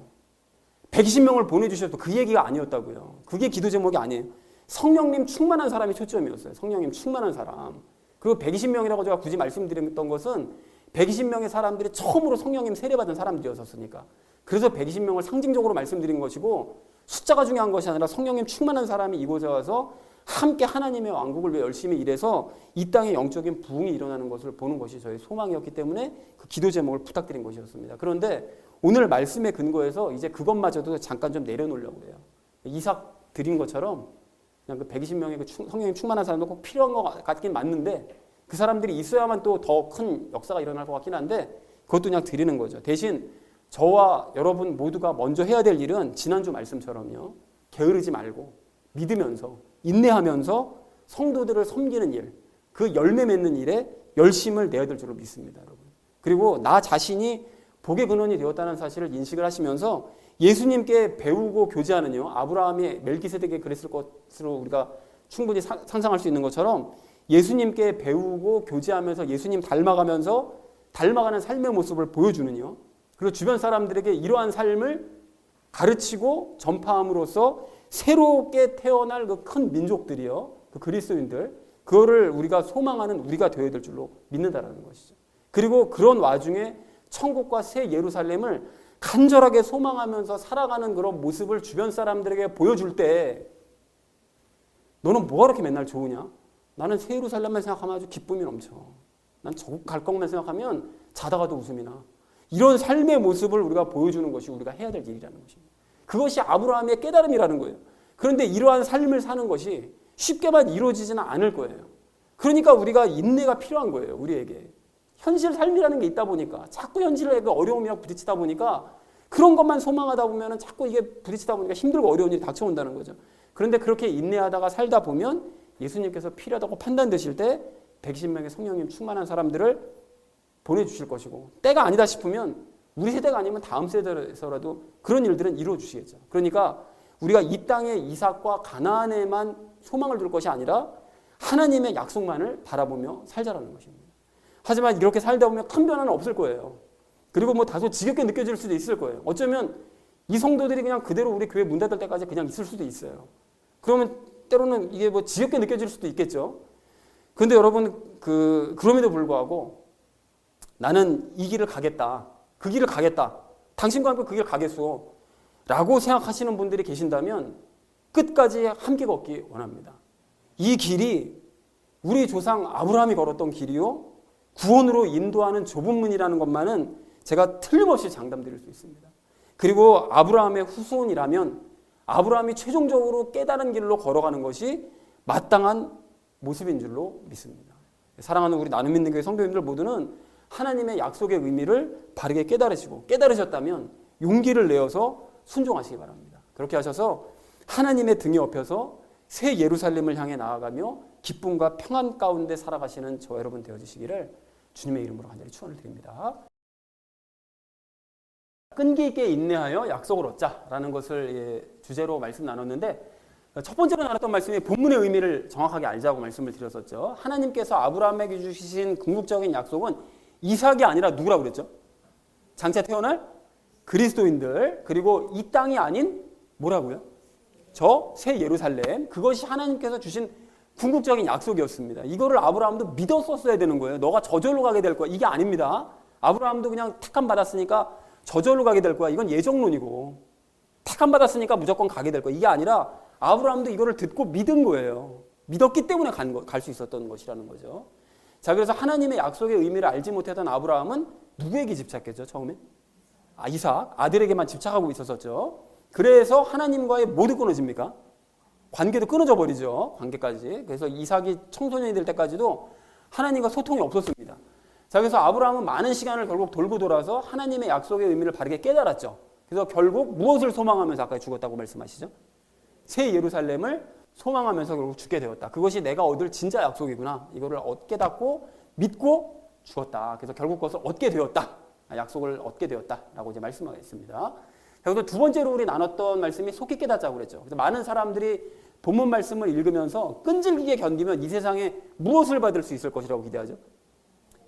120명을 보내주셔도 그 얘기가 아니었다고요. 그게 기도 제목이 아니에요. 성령님 충만한 사람이 초점이었어요. 성령님 충만한 사람. 그리고 120명이라고 제가 굳이 말씀드렸던 것은 120명의 사람들이 처음으로 성령님 세례받은 사람들이었으니까. 그래서 120명을 상징적으로 말씀드린 것이고 숫자가 중요한 것이 아니라 성령님 충만한 사람이 이곳에 와서 함께 하나님의 왕국을 위해 열심히 일해서 이 땅에 영적인 부흥이 일어나는 것을 보는 것이 저희 소망이었기 때문에 그 기도 제목을 부탁드린 것이었습니다. 그런데 오늘 말씀의 근거에서 이제 그것마저도 잠깐 좀 내려놓으려고 해요. 이삭 드린 것처럼 그냥 그 120명의 그 성령님 충만한 사람도 꼭 필요한 것 같긴 맞는데 그 사람들이 있어야만 또 더 큰 역사가 일어날 것 같긴 한데 그것도 그냥 드리는 거죠. 대신 저와 여러분 모두가 먼저 해야 될 일은 지난주 말씀처럼요. 게으르지 말고 믿으면서 인내하면서 성도들을 섬기는 일, 그 열매 맺는 일에 열심을 내야 될 줄로 믿습니다. 여러분. 그리고 나 자신이 복의 근원이 되었다는 사실을 인식을 하시면서 예수님께 배우고 교제하는요. 아브라함이 멜기세덱에 그랬을 것으로 우리가 충분히 상상할 수 있는 것처럼 예수님께 배우고 교제하면서 예수님 닮아가면서 닮아가는 삶의 모습을 보여주는요. 그리고 주변 사람들에게 이러한 삶을 가르치고 전파함으로써 새롭게 태어날 그 큰 민족들이요. 그 그리스도인들. 그거를 우리가 소망하는 우리가 되어야 될 줄로 믿는다라는 것이죠. 그리고 그런 와중에 천국과 새 예루살렘을 간절하게 소망하면서 살아가는 그런 모습을 주변 사람들에게 보여줄 때 너는 뭐가 그렇게 맨날 좋으냐? 나는 새 예루살렘만 생각하면 아주 기쁨이 넘쳐. 난 저국 갈 것만 생각하면 자다가도 웃음이 나. 이런 삶의 모습을 우리가 보여주는 것이 우리가 해야 될 일이라는 것입니다. 그것이 아브라함의 깨달음이라는 거예요. 그런데 이러한 삶을 사는 것이 쉽게만 이루어지지는 않을 거예요. 그러니까 우리가 인내가 필요한 거예요. 우리에게. 현실 삶이라는 게 있다 보니까 자꾸 현실의 그 어려움이랑 부딪히다 보니까 그런 것만 소망하다 보면 자꾸 이게 부딪히다 보니까 힘들고 어려운 일이 닥쳐온다는 거죠. 그런데 그렇게 인내하다가 살다 보면 예수님께서 필요하다고 판단되실 때 120명의 성령님 충만한 사람들을 보내주실 것이고 때가 아니다 싶으면 우리 세대가 아니면 다음 세대에서라도 그런 일들은 이루어 주시겠죠. 그러니까 우리가 이 땅의 이삭과 가나안에만 소망을 둘 것이 아니라 하나님의 약속만을 바라보며 살자라는 것입니다. 하지만 이렇게 살다 보면 큰 변화는 없을 거예요. 그리고 뭐 다소 지겹게 느껴질 수도 있을 거예요. 어쩌면 이 성도들이 그냥 그대로 우리 교회 문 닫을 때까지 그냥 있을 수도 있어요. 그러면 때로는 이게 뭐 지겹게 느껴질 수도 있겠죠. 그런데 여러분 그럼에도 불구하고 나는 이 길을 가겠다. 그 길을 가겠다. 당신과 함께 그 길 가겠소. 라고 생각하시는 분들이 계신다면 끝까지 함께 걷기 원합니다. 이 길이 우리 조상 아브라함이 걸었던 길이요, 구원으로 인도하는 좁은 문이라는 것만은 제가 틀림없이 장담드릴 수 있습니다. 그리고 아브라함의 후손이라면 아브라함이 최종적으로 깨달은 길로 걸어가는 것이 마땅한 모습인 줄로 믿습니다. 사랑하는 우리 나눔 믿는 교회 성도님들 모두는 하나님의 약속의 의미를 바르게 깨달으셨다면 용기를 내어서 순종하시기 바랍니다. 그렇게 하셔서 하나님의 등에 업혀서 새 예루살렘을 향해 나아가며 기쁨과 평안 가운데 살아가시는 저와 여러분 되어주시기를 주님의 이름으로 간절히 축원을 드립니다. 끈기 있게 인내하여 약속을 얻자라는 것을 주제로 말씀 나눴는데, 첫 번째로 나눴던 말씀이 본문의 의미를 정확하게 알자고 말씀을 드렸었죠. 하나님께서 아브라함에게 주신 궁극적인 약속은 이삭이 아니라 누구라고 그랬죠? 장차 태어날 그리스도인들, 그리고 이 땅이 아닌 뭐라고요? 저 새 예루살렘, 그것이 하나님께서 주신 궁극적인 약속이었습니다. 이거를 아브라함도 믿었었어야 되는 거예요. 너가 저절로 가게 될 거야. 이게 아닙니다. 아브라함도 그냥 택함 받았으니까 저절로 가게 될 거야. 이건 예정론이고, 택함 받았으니까 무조건 가게 될 거야. 이게 아니라 아브라함도 이거를 듣고 믿은 거예요. 믿었기 때문에 갈 수 있었던 것이라는 거죠. 자, 그래서 하나님의 약속의 의미를 알지 못했던 아브라함은 누구에게 집착했죠? 처음에? 이삭, 아들에게만 집착하고 있었었죠. 그래서 하나님과의 뭐도 끊어집니까? 관계도 끊어져 버리죠. 관계까지. 그래서 이삭이 청소년이 될 때까지도 하나님과 소통이 없었습니다. 자, 그래서 아브라함은 많은 시간을 결국 돌고 돌아서 하나님의 약속의 의미를 바르게 깨달았죠. 그래서 결국 무엇을 소망하면서 아까 죽었다고 말씀하시죠? 새 예루살렘을 소망하면서 결국 죽게 되었다. 그것이 내가 얻을 진짜 약속이구나. 이거를 깨닫고 믿고 죽었다. 그래서 결국 그것을 얻게 되었다. 약속을 얻게 되었다라고 이제 말씀하겠습니다. 그래서 두 번째로 우리 나눴던 말씀이 속히 깨닫자고 그랬죠. 그래서 많은 사람들이 본문 말씀을 읽으면서 끈질기게 견디면 이 세상에 무엇을 받을 수 있을 것이라고 기대하죠?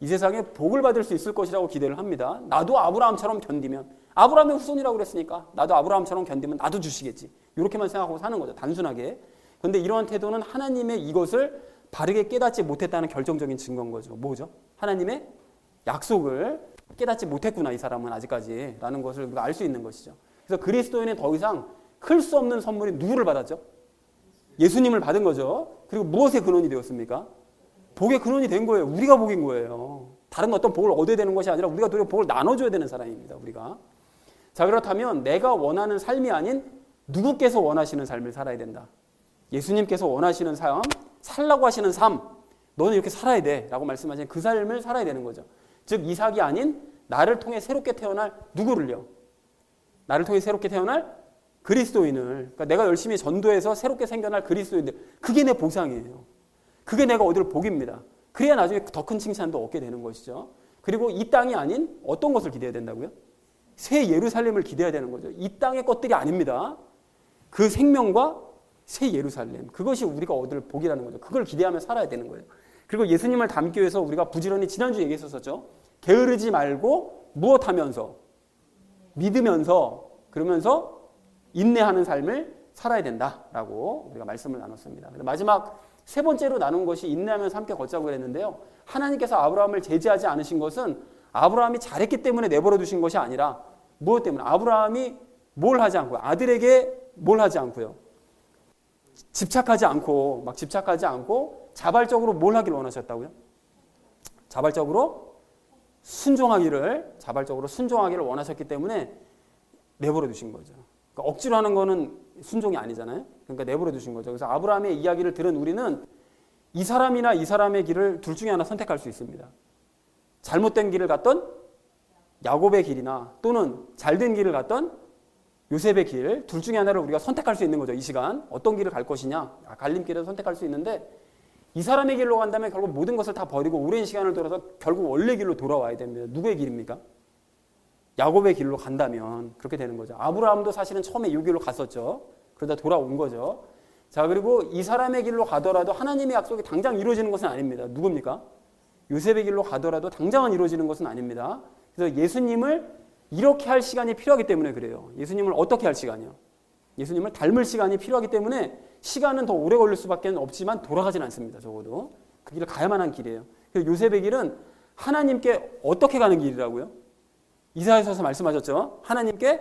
이 세상에 복을 받을 수 있을 것이라고 기대를 합니다. 나도 아브라함처럼 견디면, 아브라함의 후손이라고 그랬으니까 나도 아브라함처럼 견디면 나도 주시겠지. 이렇게만 생각하고 사는 거죠. 단순하게. 그런데 이러한 태도는 하나님의 이것을 바르게 깨닫지 못했다는 결정적인 증거인 거죠. 뭐죠? 하나님의 약속을 깨닫지 못했구나, 이 사람은 아직까지. 라는 것을 우리가 알 수 있는 것이죠. 그래서 그리스도인은 더 이상 클 수 없는 선물이 누구를 받았죠? 예수님을 받은 거죠. 그리고 무엇의 근원이 되었습니까? 복의 근원이 된 거예요. 우리가 복인 거예요. 다른 어떤 복을 얻어야 되는 것이 아니라 우리가 도리어 복을 나눠줘야 되는 사람입니다. 우리가. 자, 그렇다면 내가 원하는 삶이 아닌 누구께서 원하시는 삶을 살아야 된다. 예수님께서 원하시는 삶, 살라고 하시는 삶, 너는 이렇게 살아야 돼 라고 말씀하시는 그 삶을 살아야 되는 거죠. 즉 이삭이 아닌 나를 통해 새롭게 태어날 누구를요? 나를 통해 새롭게 태어날 그리스도인을, 그러니까 내가 열심히 전도해서 새롭게 생겨날 그리스도인들, 그게 내 보상이에요. 그게 내가 얻을 복입니다. 그래야 나중에 더 큰 칭찬도 얻게 되는 것이죠. 그리고 이 땅이 아닌 어떤 것을 기대해야 된다고요? 새 예루살렘을 기대해야 되는 거죠. 이 땅의 것들이 아닙니다. 그 생명과 새 예루살렘, 그것이 우리가 얻을 복이라는 거죠. 그걸 기대하며 살아야 되는 거예요. 그리고 예수님을 닮기 위해서 우리가 부지런히 지난주에 얘기했었죠. 게으르지 말고 무엇하면서? 믿으면서, 그러면서 인내하는 삶을 살아야 된다라고 우리가 말씀을 나눴습니다. 마지막 세 번째로 나눈 것이 인내하면서 함께 걷자고 그랬는데요. 하나님께서 아브라함을 제지하지 않으신 것은 아브라함이 잘했기 때문에 내버려 두신 것이 아니라 무엇 때문에? 아브라함이 뭘 하지 않고요. 아들에게 뭘 하지 않고요. 집착하지 않고 자발적으로 뭘 하기를 원하셨다고요? 자발적으로 순종하기를 원하셨기 때문에 내버려 두신 거죠. 그러니까 억지로 하는 거는 순종이 아니잖아요. 그러니까 내버려 두신 거죠. 그래서 아브라함의 이야기를 들은 우리는 이 사람이나 이 사람의 길을 둘 중에 하나 선택할 수 있습니다. 잘못된 길을 갔던 야곱의 길이나 또는 잘된 길을 갔던 요셉의 길, 둘 중에 하나를 우리가 선택할 수 있는 거죠. 이 시간 어떤 길을 갈 것이냐, 갈림길을 선택할 수 있는데 이 사람의 길로 간다면 결국 모든 것을 다 버리고 오랜 시간을 돌아서 결국 원래 길로 돌아와야 됩니다. 누구의 길입니까? 야곱의 길로 간다면 그렇게 되는 거죠. 아브라함도 사실은 처음에 이 길로 갔었죠. 그러다 돌아온 거죠. 자, 그리고 이 사람의 길로 가더라도 하나님의 약속이 당장 이루어지는 것은 아닙니다. 누굽니까? 요셉의 길로 가더라도 당장은 이루어지는 것은 아닙니다. 그래서 예수님을 이렇게 할 시간이 필요하기 때문에 그래요. 예수님을 어떻게 할 시간이요? 예수님을 닮을 시간이 필요하기 때문에 시간은 더 오래 걸릴 수밖에 없지만 돌아가진 않습니다. 적어도 그 길을 가야만 한 길이에요. 그래서 요셉의 길은 하나님께 어떻게 가는 길이라고요? 이사야서에서 말씀하셨죠. 하나님께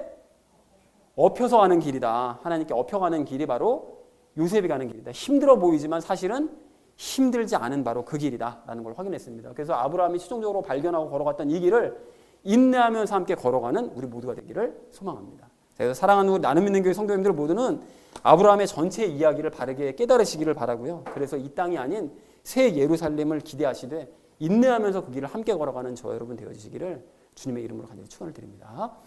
엎혀서 가는 길이다. 하나님께 엎혀가는 길이 바로 요셉이 가는 길이다. 힘들어 보이지만 사실은 힘들지 않은 바로 그 길이다라는 걸 확인했습니다. 그래서 아브라함이 최종적으로 발견하고 걸어갔던 이 길을 인내하면서 함께 걸어가는 우리 모두가 되기를 소망합니다. 그래서 사랑하는 우리 나눔 있는 교회 성도님들 모두는 아브라함의 전체 이야기를 바르게 깨달으시기를 바라고요. 그래서 이 땅이 아닌 새 예루살렘을 기대하시되 인내하면서 그 길을 함께 걸어가는 저 여러분 되어주시기를 주님의 이름으로 간절히 축원을 드립니다.